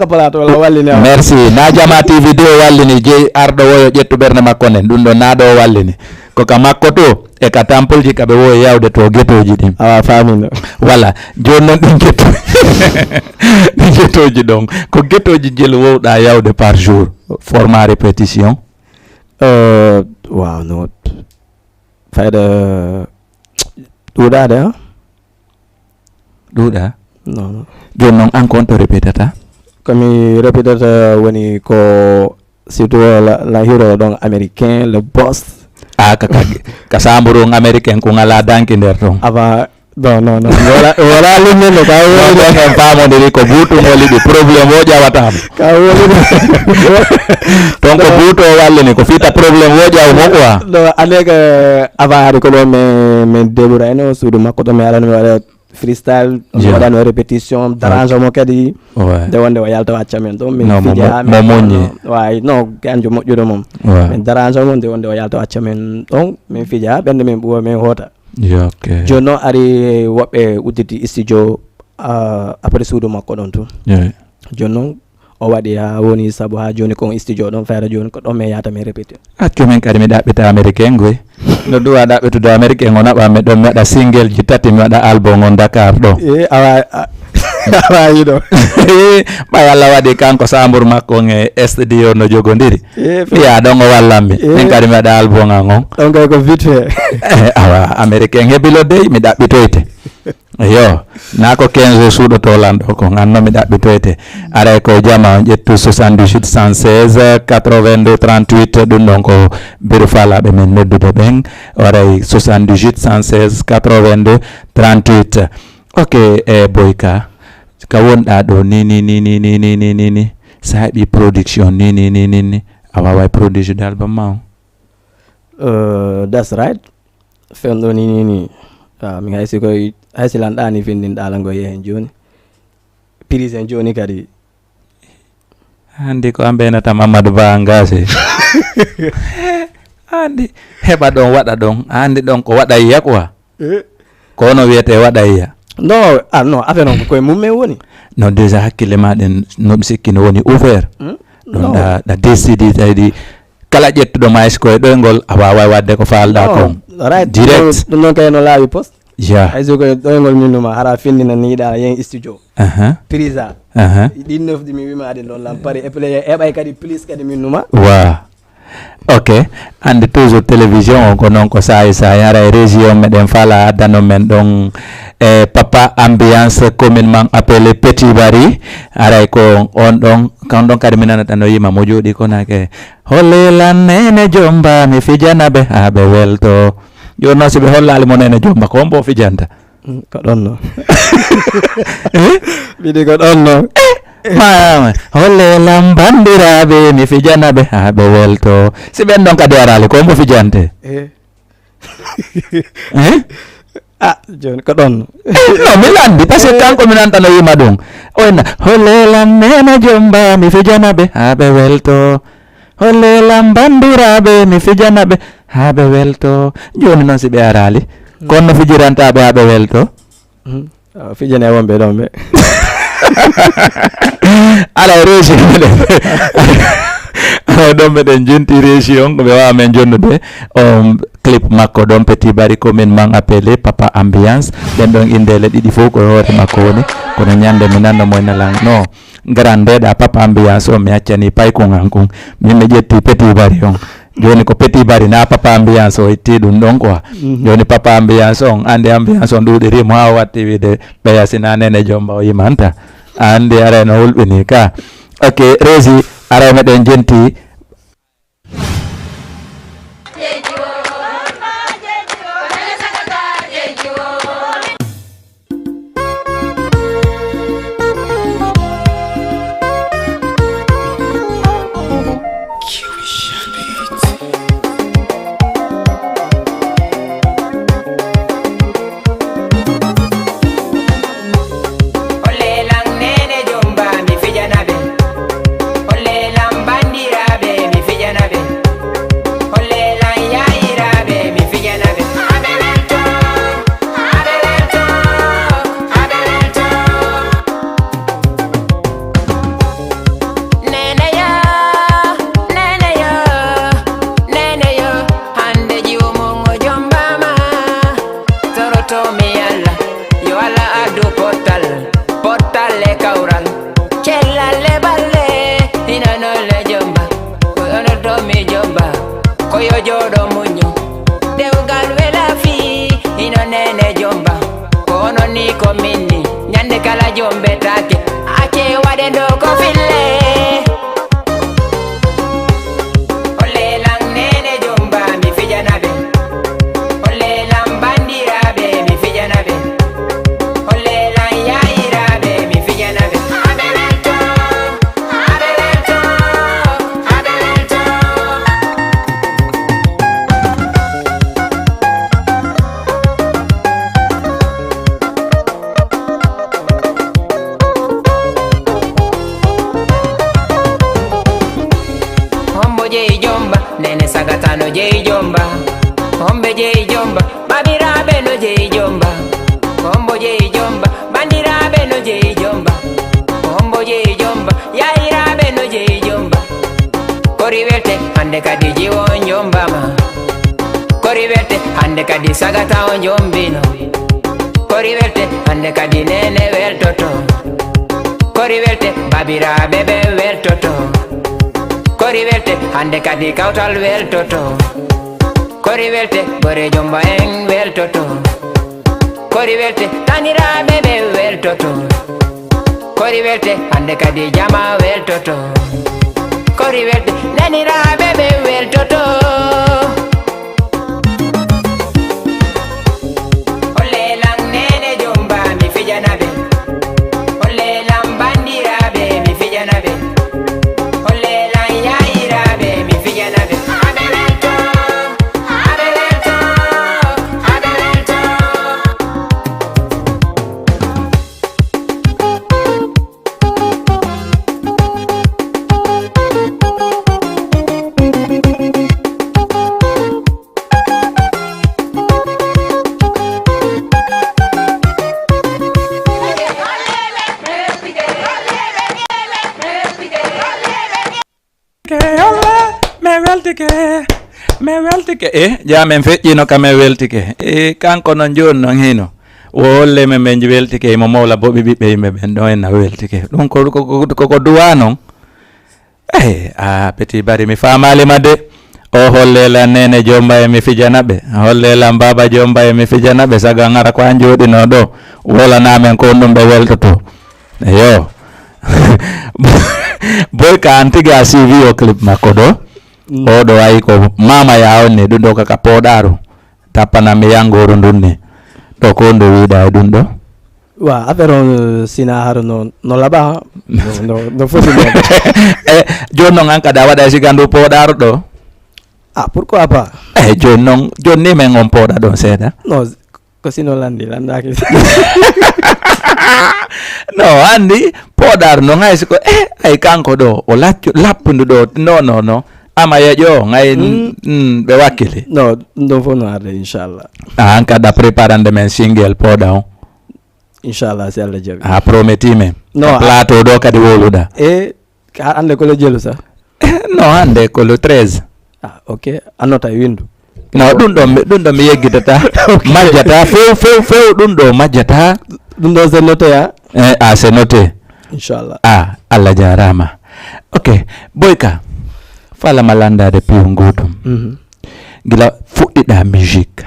Speaker 1: plateau
Speaker 2: la wallini
Speaker 1: merci na Jama TV do wallini je ardo woyo ƴettu ɓerde makko nen ɗum ɗo na ɗo wallini ko ka makko to e ka tampolji kaɓe wowi yawde to guetoji ɗin
Speaker 2: awa famino
Speaker 1: voilà joni noon ɗin getto ɗin guetoji ɗon ko guetoji jel wowɗa yawde par jour format répétition
Speaker 2: wow no fayda ɗuuɗade
Speaker 1: ɗuuɗa
Speaker 2: non
Speaker 1: joni noon an kon to répétata
Speaker 2: komi répétata woni ko surtout la hero ɗon américain le boss
Speaker 1: ka samburu américain ko ngala danki nder ton
Speaker 2: avant non wala lumneno ka
Speaker 1: woni en famodiri ko buutugol ɗi probléme o ƴawatamo
Speaker 2: ka woni
Speaker 1: ton ko buuto wallini ko fita probléme o ƴaw mo quoi
Speaker 2: no ande que avant hade ko ɗo min déɓurayno suudu makko to mi alano mi waɗa freestyle waɗano répétition darange mo kadi nde wonde o yalta wacca men ɗo min fija
Speaker 1: mo moƴƴi
Speaker 2: way non ganjo moƴƴude mom min darange mo nde wonde o yalta wacca men ɗon min fija ɓende min ɓuwa min hoota joni noon ari woɓɓe udditi studio après suudu makko ɗon tun joni noon o waɗi ha woni saabu ha joni kon studio ɗon fayra joni ko ɗon min yahata min répété
Speaker 1: accu min kadi mi ɗaɓɓita américain goy no ɗuwa ɗaɓɓitude américain o naɓa mi ɗon mi waɗa single ji tati mi waɗa album on Dakar ɗo
Speaker 2: awa yiɗo
Speaker 1: ɓay Allah waɗi kanko sambour makko e studio no jogodiri fiya ɗon o wallanmi min kadi mi waɗa album an on
Speaker 2: ɗon kay ko vite fait
Speaker 1: awa américain heɓilo dey mi ɗaɓɓitoyte yo na ko 15 jours suuɗoto lanɗo ko ganno mi ɗaɓɓitoyte aray ko Jama on ƴettu 78 116 82 38 ɗum ɗon ko bureau falaɓe men noddude ɓen aray 78 116 82 38 ok Boyka ka wonɗa ɗo ni sa heɓi production ni a waway produire album ma
Speaker 2: on that's right femɗo ni min haysi koye haysi lanɗani findinɗala ngo yehen joni prise en joni kadi
Speaker 1: andi ko ambenata Mamadou Ba ngase andi heɓa ɗon waɗa ɗon andi ɗon ko waɗayya quoi ko no wiyete waɗayya
Speaker 2: non non affaire on koye mum men woni
Speaker 1: no déjà hakkille maɗen no mi sikki no woni ouvert ɗon ɗa décidi tawdi kala ƴettuɗo mais koye ɗoygol a wawa wadde ko falɗa kon
Speaker 2: right
Speaker 1: direct
Speaker 2: ɗum noon kay no laawi poste
Speaker 1: hayso
Speaker 2: koye ɗoygol minnuma hara findina niiɗa yen studio prise ɗi 9 ɗi mi wimaɗe ɗon lampari eɓay kadi plus kadi minnuma
Speaker 1: ok andi toujours télévision on ko noon ko sayi hara e région meɗen fala addano men ɗon e papa ambiance communement appelé Petit Bari aray ko on ɗon kan ɗon kadi mi nanata no yima mo jooɗi konake hollelan nene jomba mi fijana ɓe ha ɓe welto joni noon siɓe hollali mo nene jomba ko on bo fijanta
Speaker 2: ko ɗon no mbiɗi ko ɗon no
Speaker 1: hollelam bandiraɓe mi fijana ɓe ha ɓe welto si ɓen ɗon kadi arali ko mbo fijante
Speaker 2: joni ko ɗon
Speaker 1: no mi landi par ce que kanko mi nantano yima ɗum oyna hollelam nene jomba mi fijana ɓe ha ɓe welto hollelam bandiraɓe mi fijana ɓe ha ɓe welto joni noon si ɓe arali kono no fijirantaɓe ha ɓe welto
Speaker 2: fijane wonɓe ɗon ɓe
Speaker 1: ala région meɗen ɗon meɗen jonti région ko ɓe wawa men jonnude on clip makko ɗon Petit Bari communement appelé papa ambiance ɗen ɗon indele ɗiɗi fof ko hoore makko woni kono ñande mi nanno moynalan no garan ndeɗa papa ambiance o mi accani paykugan kon min mi ƴetti Petit Bari on joni ko Petit Bari na papa ambiance o itti ɗum ɗon quoi joni papa ambiance on andi ambiance on ɗuɗirimo ha watti wiide ɓeya sina nene jomba o yimanta andi ara no hulɓini ka ok régi ara meɗen jenti
Speaker 8: Olé lam bandiraɓe jodo munyo dewgal wela fi ino nene jomba kono ni komini nyande kala jombe take ake wade do ko fille ole lang nene jomba mi fijana be ole lang bandira be mi fijana be ole lang yaira be mi fijana be nene sagatano jei jomba hombe jei jomba babirabe no jei jomba hombo jei jomba bandirabe no jei jomba hombo jei jomba yairabe no jei jomba kori werte hande kadi jiwon jomba ma kori werte hande kadi sagata on jombino kori werte hande kadi nene weltoto kori werte babirabe be weltoto kori welte hande kadi kawtal weltoto kori welte bore jomba en weltoto kori welte taniraɓe ɓe weltoto kori welte hande kadi jama weltoto kori welte naniraɓe ɓe weltoto ole lang nene jomba mi fijanaɓe ole lang bandiraɓe mi fijanaɓe
Speaker 1: me weltike jamen feƴƴino ka me weltike kanko non joni non hino wolle me men weltike mo mawla bo ɓiɓɓe yimɓe ɓen ɗon en na weltike ɗum koko duwa noon a petit bari mi famalima de o hollela nene jomba e mi fijanaɓe hollela baba jomba e mi fijanaɓe saga gara ko an joɗino ɗo wolanamen ko ɗum ɓe weltoto yo boy ka an tigi a suivi o clip makko ɗo oɗo wayi ko mama ya onni ɗum ɗo kaka poɗaru tappanami yangoru ndun ni ɗo ko nde wiɗa e ɗum ɗo
Speaker 2: wa affaire on sina haro no laɓa no foti
Speaker 1: joni noon an kadi a waɗa siga ndu poɗaru ɗo
Speaker 2: pourquoi pas
Speaker 1: joni noon joni ni men on poɗa ɗon seeɗa
Speaker 2: non ko sino landaki
Speaker 1: no andi poɗaru noon hay siko ay kanko ɗo o lappudu ɗo no ama yeƴo ngay ɓe wakkili
Speaker 2: non ɗum fof no arde inchallah
Speaker 1: an kadi a préparande men singuel poɗa on
Speaker 2: inchallah si Allah jaɓi
Speaker 1: a prometi men
Speaker 2: non
Speaker 1: plateau ɗo kadi woluɗa
Speaker 2: hande ko le jelu sa
Speaker 1: non hande ko le 13
Speaker 2: ok annota e windu
Speaker 1: no ɗum ɗo mi yeggitata majjata few ɗum ɗo majjata
Speaker 2: ɗum ɗo c'est noté
Speaker 1: c'est noté
Speaker 2: inchallah
Speaker 1: Allah jarama ok boyka falama landade piyon gotum gila fuɗɗiɗa musique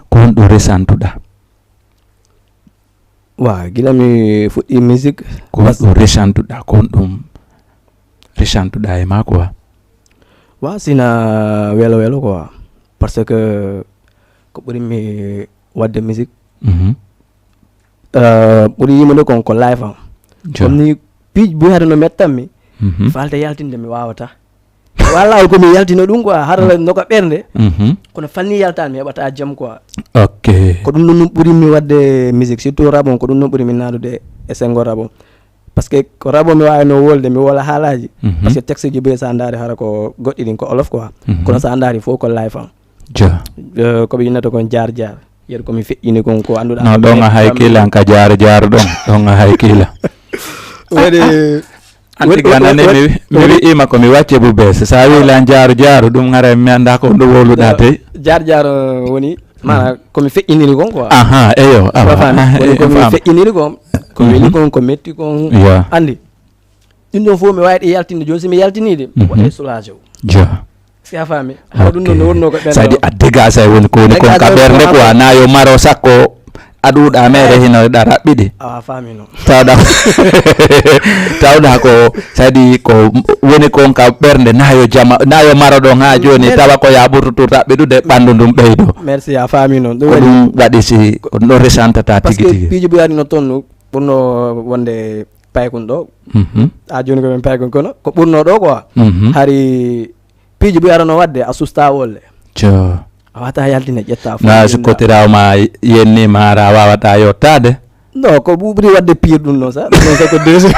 Speaker 1: ko honɗum resantuɗa
Speaker 2: wa gila mi fuɗɗi musique
Speaker 1: ko honɗum resantuɗa ko honɗum resantuɗa e mako
Speaker 2: wa sina welo quoi parce que ko ɓuri mi wadde musique ɓuri yimɓe kon ko live am comme ni piic buy hade no mettanmi falde yaltinde mi wawata wallaahi komi yaltino ɗum quoi harala noka ɓernde kono fanni yaltani mi heɓata jaam quoi
Speaker 1: ok
Speaker 2: ko ɗum ɗum ɓuri mi wadde musique surtout rabon ko ɗum ɗum ɓuri mi nanude e sengo rabon par ce que ko rabo mi wawino wolde mi wola haalaji par ce que texte ji ɓe sa daari hara ko goɗɗi ɗin ko olof quoi kono sa daari fof ko live am koɓe yinnata kon jar yeru komi feƴƴini kon ko annduɗa
Speaker 1: no ɗon a haykila ka jar ɗon ɗon a haykila
Speaker 2: waɗi
Speaker 1: anti ganane mi wi'ima ko mi wacce bu bees sa wilan jaaru ɗum gara mi anda ko ɗum woluɗa te
Speaker 2: jar woni mana komi feƴƴiniri kon quoi
Speaker 1: eyo
Speaker 2: woni komi feƴƴiniri kon ko weli kon ko metti kon andi ɗum ɗon fof mi wawi ɗe yaltinde joni somi yaltiniɗe waɗe soulagé o si a faami haɗa ɗum ɗon wonno ko ɓen
Speaker 1: sadi a dega say woni ko woni kon ka ɓernde quoi na yo maro sakko aɗuɗa mere hino ɗa raɓɓiɗi
Speaker 2: a faami noon
Speaker 1: tawɗa ko sadi ko woni kon ka ɓernde na yo maro ɗon ha joni tawa ko ya ɓurtutur raɓɓiɗude ɓandu ndum ɓeydo
Speaker 2: merci a faami noon
Speaker 1: ko ɗum waɗi si ɗo resantata tigi tigi
Speaker 2: piiji ɓuyaɗino toon ɓurno wonde paykon ɗo a joni komin paykon kono ko ɓurno ɗo quoi hari piiji ɓuyaɗano wadde a susta wolle a wata yaldine ƴetta
Speaker 1: na so kotirawma yennima ara wawata yettade
Speaker 2: non ko ɓuɓri wadde piir ɗum noon sa ɗum sa ko deuxiéme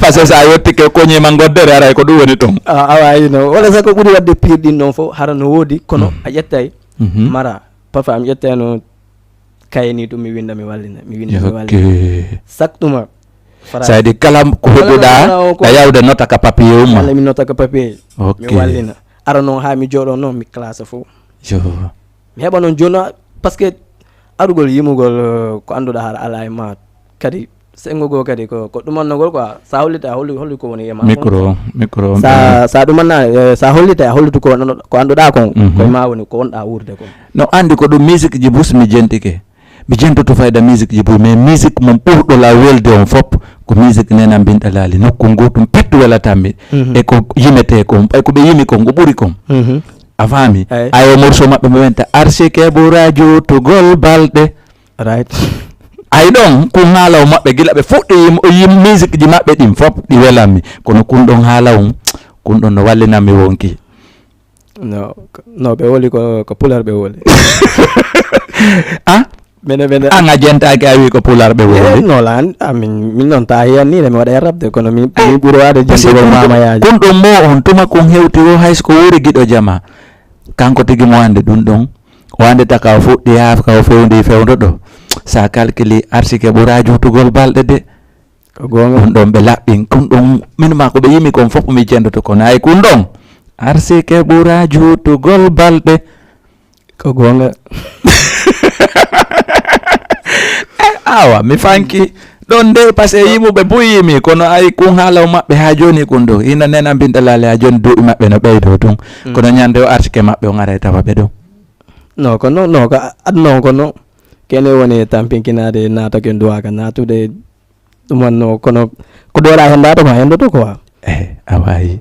Speaker 1: par ce que sa yettike koñima goddere aray ko ɗum woni toon
Speaker 2: a wayino walla sa ko ɓuuri wadde piir ɗin noon fof hara no woodi kono a ƴettay mara parfois mi ƴetteno kaye ni ɗum mi winda mi wallina sak ɗuma
Speaker 1: sadi kala ko heɓuɗa a yawde nota ka papier umma
Speaker 2: mi nota ka papier mi wallina ara noon ha mi jooɗo noon mi classe fof mi heɓa noon joni par ce que arugol yimugol ko annduɗa har ala e ma kadi sengogo kadi ko ɗumannogol quoi sa hollita holli ko woni e ma
Speaker 1: micro
Speaker 2: sa ɗumanna sa hollita a hollitu ko annduɗa kon koye ma woni ko wonɗa wurde kon
Speaker 1: no andi ko ɗum musique ji bus mi jentike mi jentoto fayda musique ji bus mais musique mon ɓurɗo la welde on fop ko musique nena mbinɗa laali nokku ngu ɗum pettu welatanmi e ko yimete kon e ko ɓe yimi kon ko ɓuri kon a faami ayo morceau maɓɓe mo wenta arsike ɓurajo tugol balɗe
Speaker 2: right
Speaker 1: ay ɗon kun haala o maɓɓe gila ɓe fuɗɗi musique ji maɓɓe ɗin fop ɗi welanmi kono kun ɗon haala kun ɗon no wallinanmi wonki
Speaker 2: no ɓe woli ko pular ɓe woli
Speaker 1: mene an a jentaki a wi ko pular ɓe woli
Speaker 2: no lan min noon ta hiyan ni mi waɗa rabde kono mi ɓuuri wade jentugol mamayaji
Speaker 1: kun ɗon mo on tuma kun hewti o hayso ko wuri giɗo jama kanko tigi mo ande ɗum ɗon o ande taka o fuɗɗi ha ka o fewndi fewdo ɗo sa calculi arsike ɓura jutugol balɗe de
Speaker 2: ko gonga
Speaker 1: ɗum ɗon ɓe laɓɓin kun ɗon min ma ko ɓe yimi kon fof mi jendoto kono ay kun ɗon arsike ɓura jutugol balɗe
Speaker 2: ko gonga
Speaker 1: awa mi fanki ɗon nde par ce que yimuɓe buyimi kono ay kun haala o maɓɓe ha joni kun ɗo hino nena mbinɗa laale ha joni duuɓi maɓɓe no ɓeydo tun kono ñande o arsike maɓɓe on aray tawa ɓe ɗon
Speaker 2: non ko non non ko adno kono kene woni tampinkinade natake duwaka natude ɗum wanno kono ko ɗoɗa henndato ko hendoto quoi
Speaker 1: a wayi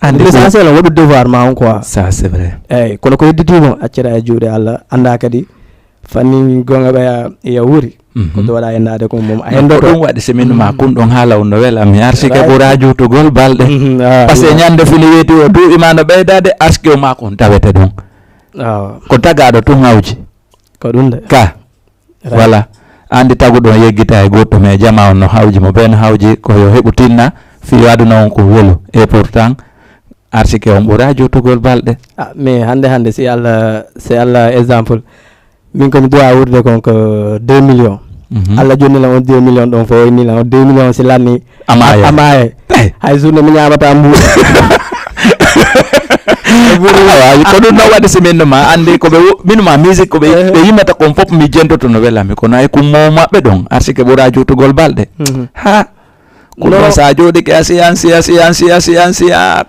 Speaker 2: l'essentiel on waɗu devoir ma on quoi
Speaker 1: ça c'est vrai
Speaker 2: eyyi kono ko yedditimo accira e juuɗe Allah anda kadi fanni gonga ɓeya ya wuuri ko ɗoɗa hennade ko moom a hendoto
Speaker 1: ɗum waɗi semine ma kun ɗon haala on no wela mi arsike ɓuura jutugol balɗe par ce que ñande fini weeti o duuɓi ma no ɓeydade arske o ma kon tawete ɗum ko tagaɗo tun hawji
Speaker 2: ko ɗum de
Speaker 1: ka voilà andi taguɗon yeggita e goɗɗo mais jama on no hawji mo ɓen hawji koyo heɓu tinna fi aduna on ko welu et pourtant arsike on ɓuura jutugol balɗe
Speaker 2: mais hande si Allah exemple min komi duwa wurde kon ko 2 millions Allah jonnila on 2 millions ɗon fo nila on 2 millions si lanni amaye hay journée mi ñamata mbuuɗ
Speaker 1: ko ɗum no waɗi semaine ma andi koɓe min ma musique koɓe yimata kon fof mi jentoto no welami kono ay kum mo maɓɓe ɗon arsike ɓuura jutugol balɗe ha kono sa jooɗike a siya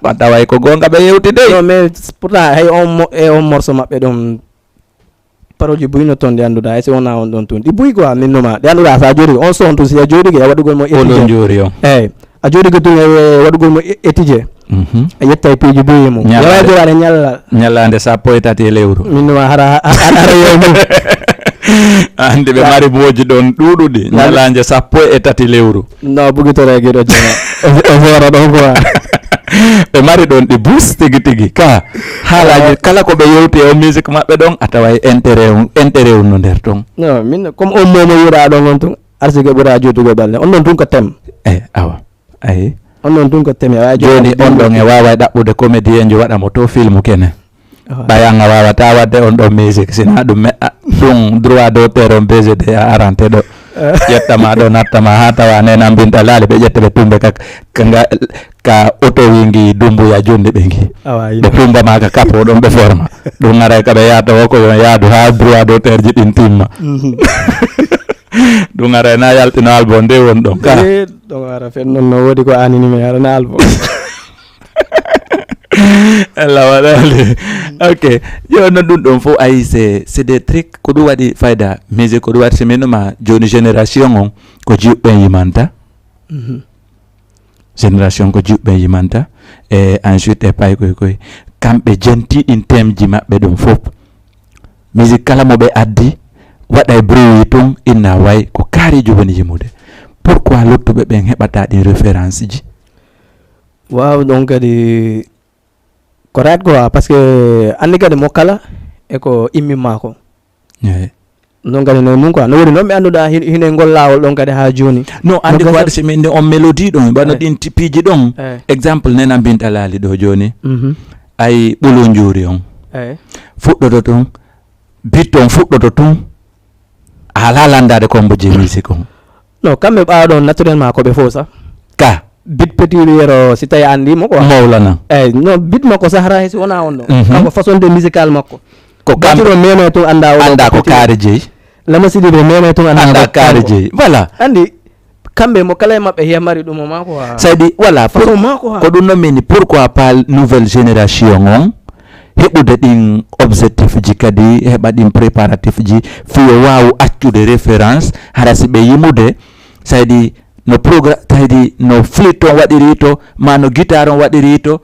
Speaker 1: ko taway ko gonga ɓe yewti dey
Speaker 2: non mais pourtant hay on morceau maɓɓe ɗon parole ji buyno toon ɗi annduɗa hay si wona on ɗon toon ɗi buy quoi min noma ɗi annduɗa sa jooɗi on son tum si a jooɗike e waɗugol mo
Speaker 1: olon joori on
Speaker 2: eyyi a jooɗike tun e waɗugol mo étudier a yetta e piiji buyi mum yawa jowaɗe ñallande
Speaker 1: sappo e tati e lewru
Speaker 2: min noma hara yewmum
Speaker 1: andi ɓe mari moji ɗon ɗuɗuɗi ñalanje sappo e tati lewru
Speaker 2: no bugitore guiɗo jama o fora ɗon quoi
Speaker 1: ɓe mari ɗon ɗi bus tigi ka haalaji kala ko ɓe yewti e o musique maɓɓe ɗon a tawa intérêt on no nder ton
Speaker 2: non min comme on momo yiɗa ɗon on tun arsike ɓuura jutugo balɗe on ɗon tun ko tem
Speaker 1: awa ayi
Speaker 2: on ɗon tun ko tem
Speaker 1: joni on ɗon e wawa ɗaɓɓude comédien jo waɗamo to film kene ɓayan a wawata wadde on ɗon musique sina ɗum ɗum droit d'auteur on BGD a arante ɗo ƴettama ɗo nattama ha tawa nena mbinɗa laali ɓe ƴetta ɓe tumbe ka auto wingi dumbuya jonde ɓe gi ɓe tumba ma ka kapo ɗon ɓe forma ɗum aray kaɓe yahata o ko yon yaadu ha droit d'auteur ji ɗin timma ɗum aray na yaltino album nde won ɗon ka
Speaker 2: ɗon ara fen noon no woodi ko anini mi arana album
Speaker 1: Allah wadali. Okay. Yo no dun don fo ay c'est des trucs ko du wadi fayda musique ko du wadi semenuma joni génération on ko jibbe yimanta. Génération ko jibbe yimanta et ensuite pay koy kambe jenti in terme ji mabbe dum fop. Musique kala mo be addi waday bruit tum inna way ko kari jobani yimude. Pourquoi lottobe ben hebata di référence ji?
Speaker 2: Wow, donc di correct quoi parce que andi kadi mo kala e ko immi mako.
Speaker 1: Yeah.
Speaker 2: Non kadi no mun quoi no wori no mi anduda hine ngol lawol don kadi ha joni.
Speaker 1: No andi ko wadi semende on mélodie don bano din tipiji don. Exemple nena binta lali do joni. Ay bulo njuri on. Fuddo ton biton fuddo ton ala landade ko mboje musique on. No
Speaker 2: kambe ba don naturellement ko be fosa.
Speaker 1: Ka
Speaker 2: bit petit yero si tay andi mo ko
Speaker 1: mawlana
Speaker 2: no bit mako sahara si wona on ko façon de musical mako ko kamro meme to anda
Speaker 1: ko kare jeey
Speaker 2: lama sidi be meme to
Speaker 1: anda kare jeey voilà
Speaker 2: andi kambe mo kala mabbe he mari dum mako
Speaker 1: saydi voilà façon mako ko dum no meni pourquoi pas nouvelle génération on hebude din objectif ji kadi heba din préparatif ji fiyo waawu accude référence harasi be yimude saydi no programme taydi no flute on wadiri to ma no guitar on wadiri to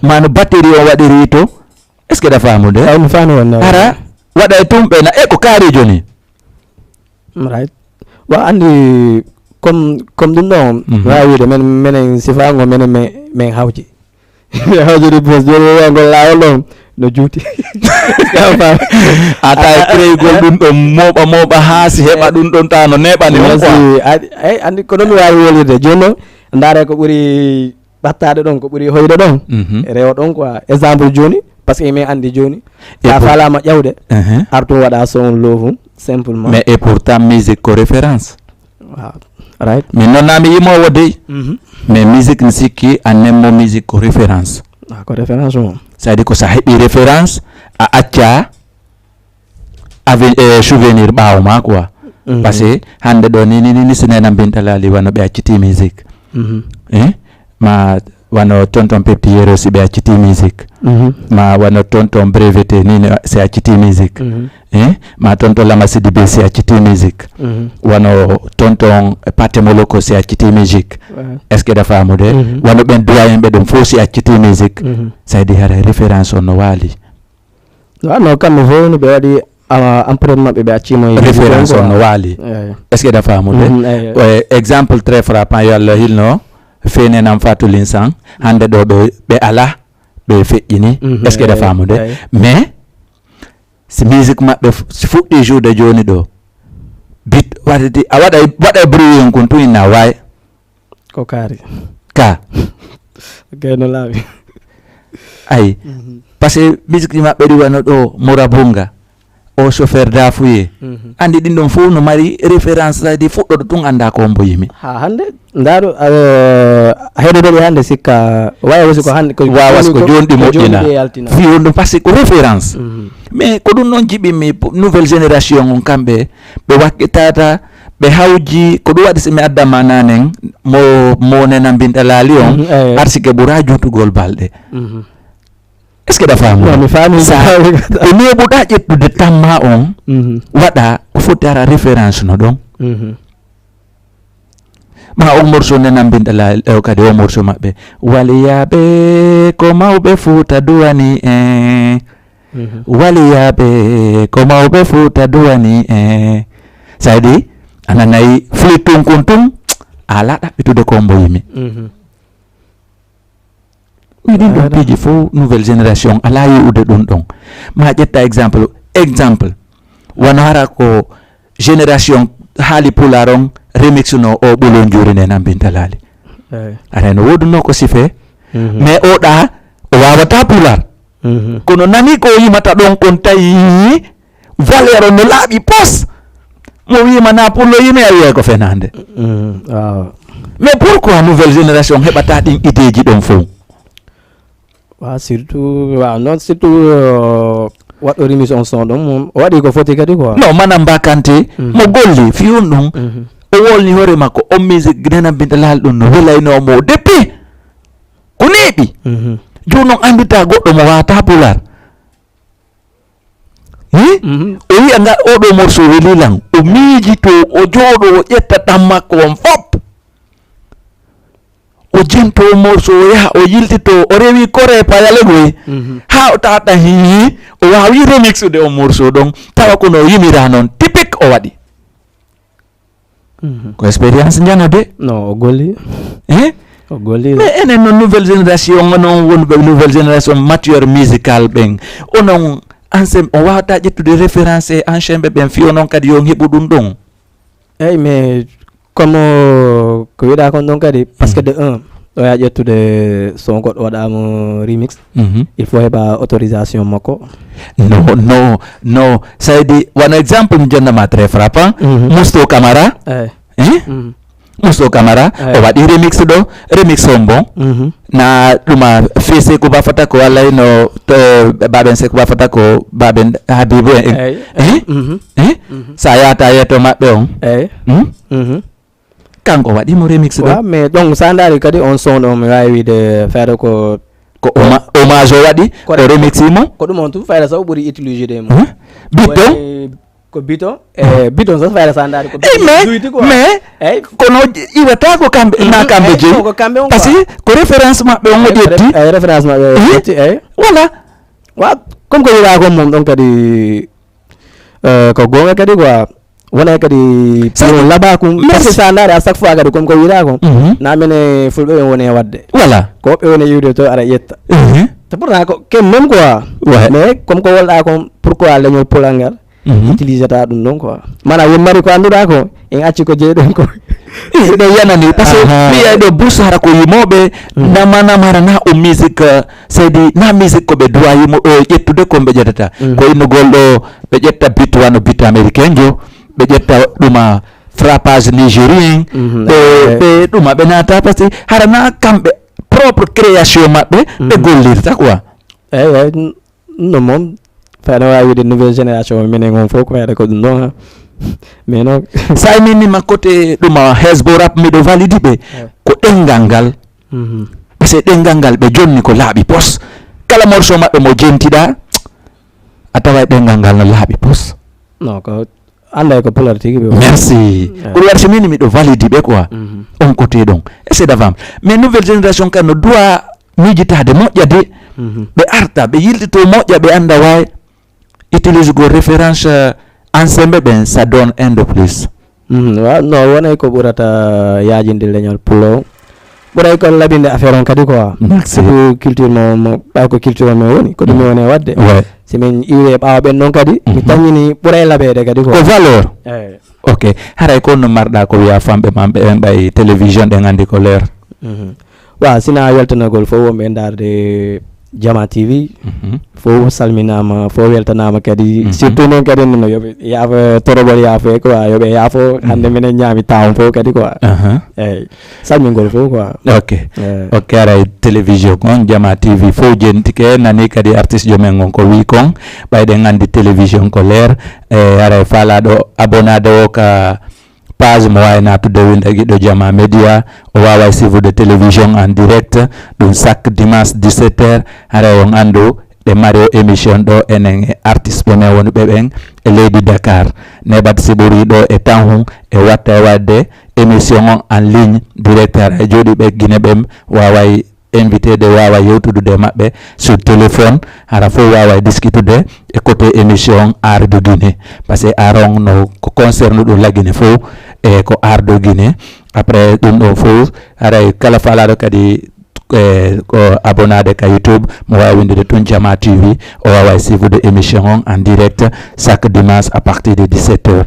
Speaker 1: ma no batterie on wadiri to est-ce que da famu de
Speaker 2: ay fanu wonna
Speaker 1: ara wada tumbe na ko kari joni
Speaker 2: right wa andi comme dum non waawi de men sifango men hawji hawji de bos joni ngol lawol no juuti
Speaker 1: ata krey gol dum do moba haasi heba dum don ta no nebani on quoi
Speaker 2: ay andi ko non waawi wolide jonno ndare ko buri battade don ko buri hoyde don rewo don quoi exemple joni parce que me andi joni ya fala ma jawde arto wada son lovum simplement
Speaker 1: mais et pourtant musique ko référence
Speaker 2: right
Speaker 1: mais non nami yimo wode mais musique ni sikki anemo musique ko référence
Speaker 2: ko référence mo
Speaker 1: c'est-à-dire que ça hebi référence à acca avec souvenir baawma quoi parce que hande do ni sinena bintalali wano be acciti musique ma wano tonton pepti yero si be acciti musique ma wano tonton breveté ni c'est acciti musique ma tonton lama sidi be c'est acciti musique wano tonton patemoloko c'est acciti musique est-ce que da famu de wano ben doyen be dum fo si acciti musique ça di hara référence on wali
Speaker 2: no kam vo no be wadi entraînement be accimo
Speaker 1: référence on wali est-ce que da famu de exemple très frappant yalla hilno fene nam fatulin sang hande do be ala be feƴƴini est ce que da famude mais si musique mabbe fuɗɗi jour de joni do bit wadati a waɗa bruit on kon tuni na way
Speaker 2: ko kari
Speaker 1: ka
Speaker 2: no lawi
Speaker 1: ay parce que musique mabbe di wano do morabunga o chauffeur dafuye andi din don fu no mari référence di fuɗɗo tun anda ko mbo yimi
Speaker 2: ha hande ndaro hedo de hande sikka way wasi ko hande ko
Speaker 1: wawas ko jondi modina fi on parce que référence mais ko dun non jibi mi nouvelle génération on kambe be wakkitata be hawji ko do wadi se mi adda mananen mo nena bindalali on parce que bura jutugol balde est ce que da famu
Speaker 2: mi fami
Speaker 1: sa e me buda jettude tamma on wada ko fotara référence no don ma o morso nena bindalali o kadi o morso mabbe waliyabe ko mawbe futa duwani waliyabe ko mawbe futa duwani saydi ananayi flitung kuntum ala dabitude ko mbo yimi midin dum piji fo nouvelle génération ala yi ude dum don ma jetta exemple wana hara ko génération hali pularon remix no o bolo njuri ne nan bintalali ara no wodu no ko sife mais o da o wawata pular kono nani ko yimata don kon tayi valeur no labi pos mo yima na pulo yime ayi ko fenande mais pourquoi nouvelle génération hebata din ideji don fo
Speaker 2: surtout non surtout what remission son don wadi ko foti kadi quoi
Speaker 1: non manam bakante mo golli fi on dum o wolni hore makko o musique nena bindalal dum no welay no mo depuis ko nebi jonon andita goɗɗo mo wata pular o wi'anga oɗo morceau welilan o miiji to o jooɗo o ƴetta ɗam makko on fop o jento morceau o yaha o yiltito o rewi kore payale goy ha o tawata hihi o wawi remixude o morceau ɗon tawa kono o yimira noon typique o waɗi ko expérience jana de
Speaker 2: non o golli o golli
Speaker 1: mais enen no nouvelle génération onon wonɓe nouvelle génération mature musical ɓen onon ancien o wawata ƴettude référence e ancien ɓe ɓen fiyo noon kadi yo heɓu ɗum ɗon
Speaker 2: eyyi mais comme ko wiɗa kon ɗon kadi par ce que de un ɗo ya ƴettude son goɗɗo waɗama remix il faut heɓa autorisation makko
Speaker 1: no saydi wan exemple mi jonnama très frappant Mousto Camara Mousto Camara o waɗi remix ɗo remix on bon na ɗuma fese ko bafata ko wallay no to baɓen se ko bafata ko baɓen Habibou sa yata yeto maɓɓe on kanko waɗimo remix ɗo
Speaker 2: mais donc sa daari kadi on son ɗo mi wawi wiide feere ko
Speaker 1: hommage o waɗi o remix mo
Speaker 2: ko ɗum on tout feere saw ɓuuri utilisé mo
Speaker 1: biton
Speaker 2: ko biton biton so feere sa daari ko
Speaker 1: mais kono iwata ko kamɓe na kamɓe jeyi par ce que ko référence maɓɓe on o ƴetti
Speaker 2: référence maɓɓe ƴetti
Speaker 1: voilà
Speaker 2: wa comme ko wiɗa ko mom ɗon kadi ko gonga kadi quoi wona kadi laɓa kum parce que sa daari à chaque fois kadi comme ko wiɗa ko na mine fulɓe ɓe woni e wadde
Speaker 1: voilà
Speaker 2: ko woɓɓe woni yiwde to aɗa ƴetta te pourtant ko kem même quoi mais comme ko wolɗa kon pourquoi leñol polal ngal utilisé ta ɗum ɗon quoi mana won mari ko annduɗa ko en acci ko jeeɗen ko
Speaker 1: ɗe yanani par ce que wiya ɗo bus hara ko yimoɓe namanamara na o musique seydi na musique koɓe duwa yimo ƴettude komɓe ƴettata ko innugol ɗo ɓe ƴetta bit wano bit américain jo ɓe ƴetta ɗuma frappage nigérien ɓe ɗuma ɓe nata par ce que hara na kamɓe propre création maɓɓe ɓe gollirta quoi
Speaker 2: eyyi no moom feere wawi wiide nouvelle génération minen on fof ko feere ko ɗum ɗon mais non
Speaker 1: sa minima côté ɗuma hesbo rap miɗo validi ɓe ko ɗengal ngal parce que ɗengal ngal ɓe jonni ko laaɓi pos kala morceau maɓɓe mo jentiɗa a tawa ɗengal ngal no laaɓi pos
Speaker 2: non ko anda ko pular tigi ɓe
Speaker 1: merci ko warti min miɗo validi ɓe quoi on côté ɗon essaie d'avant mais nouvelle génération kan no duwa miijitade moƴƴa de ɓe arta ɓe yiltito moƴƴa ɓe anda way utilise go référence ancien ɓen ça donne un de plus
Speaker 2: wa non wonay ko ɓurata yaajinde leñol pulo ɓuray ko laɓinde affaire on kadi quoi surtout culture mo ɓaw ko culture mo woni ko ɗum woni wadde si min iwi ɓawa ɓen ɗon kadi mi tañini ɓuray laɓede kadi ko
Speaker 1: valeur ok haray ko no marɗa ko wiya famɓe mamɓe en ɓay télévision ɗen andi ko leer
Speaker 2: wa sina weltanagol fof wonɓe darde Jama TV fof salminama fof weltanama kadi surtout noon kadi no yoɓe yaafa torobol yaafe quoi yoɓe yaafo hande minen ñaami taw fof kadi quoi eyyi salmingol fof quoi
Speaker 1: ok aray télévision kon Jama TV fof jentike nani kadi artiste jomen on ko wi kon ɓayɗen andi télévision ko leer aray falaɗo abonnade o ka page mo wawi natude winde Guiɗo Jama Média o wawa suivre télévision en direct ɗum chaque dimanche 17h haray on andu ɓe mari o émission ɗo enen e artiste ɓe men woni ɓe ɓen e leydi Dakar neɓat si ɓuri ɗo e temps hum e watta e wadde émission on en ligne direct haray jooɗi ɓe Guinée ɓen waway invité de wawa yewtude maɓɓe sur téléphone hara fof wawa discutude e côté émission art de Guinée parce que art on no ko concerne ɗum la Guinée fof e ko art de Guinée après ɗum ɗo fof haray kala falaɗo kadi ko abonnade ka YouTube mo wawi windude tun Jama TV o wawa suivre émission on en direct chaque dimanche à partir de 17h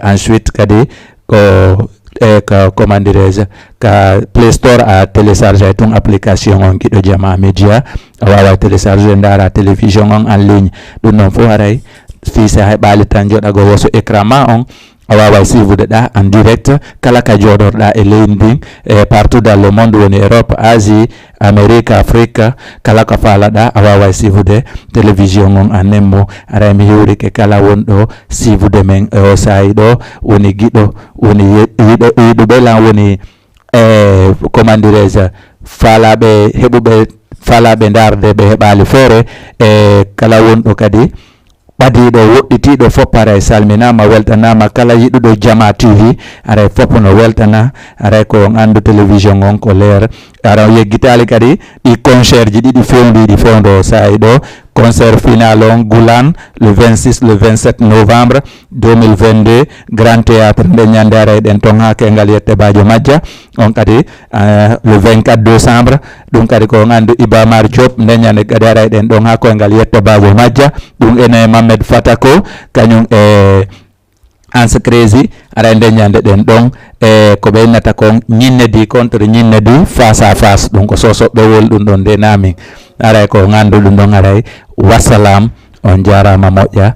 Speaker 1: ensuite kadi ko comment dirais-je ka Play Store a téléchargé ton application on Guiɗo Jama Média a wawa télécharger ndara télévision on en ligne ɗum noon fof haray fi sa heɓali tan joɗago woso écran ma on a wawa suivre ɗa en direct kala ka joɗorɗa e leydi ndin e partout dans le monde woni Europe Asie Amérique Afrique kala ko falaɗa a wawa suivre télévision on en nemmo aray mi hiwrike kala wonɗo suivre men o sayi ɗo woni Guiɗo woni yiɗuɓe lan woni comment dirais-je falaɓe heɓuɓe falaɓe darde ɓe heɓali feere e kala wonɗo kadi ɓadiɗo woɗɗitiɗo fof aray salminama weltanama kala yiɗuɗo Jama TV aray fof no weltana aray ko on andu télévision on ko leer ara yeggitali kadi ɗi concert ji ɗiɗi fewdiɗi fewdo sayi ɗo concert final on Goulan le 26 le 27 novembre 2022 Grand Théâtre nde ñande aray ɗen ton ha kengal yette Badio Madja on kadi le 24 décembre ɗum kadi ko on andu Iba Mar Diop nde ñande kadi aray ɗen ɗon ha koyngal yette Badio Madja ɗum ene Mamed Fatako kañum e Anse Crazy ara nde ñande ɗen ɗon e ko ɓeynata kon ñinnedi contre ñinnedi face à face ɗum ko sosoɓɓe wol ɗum ɗon nde namin aray ko gandu ɗum ɗon aray wassalam on jarama moƴƴa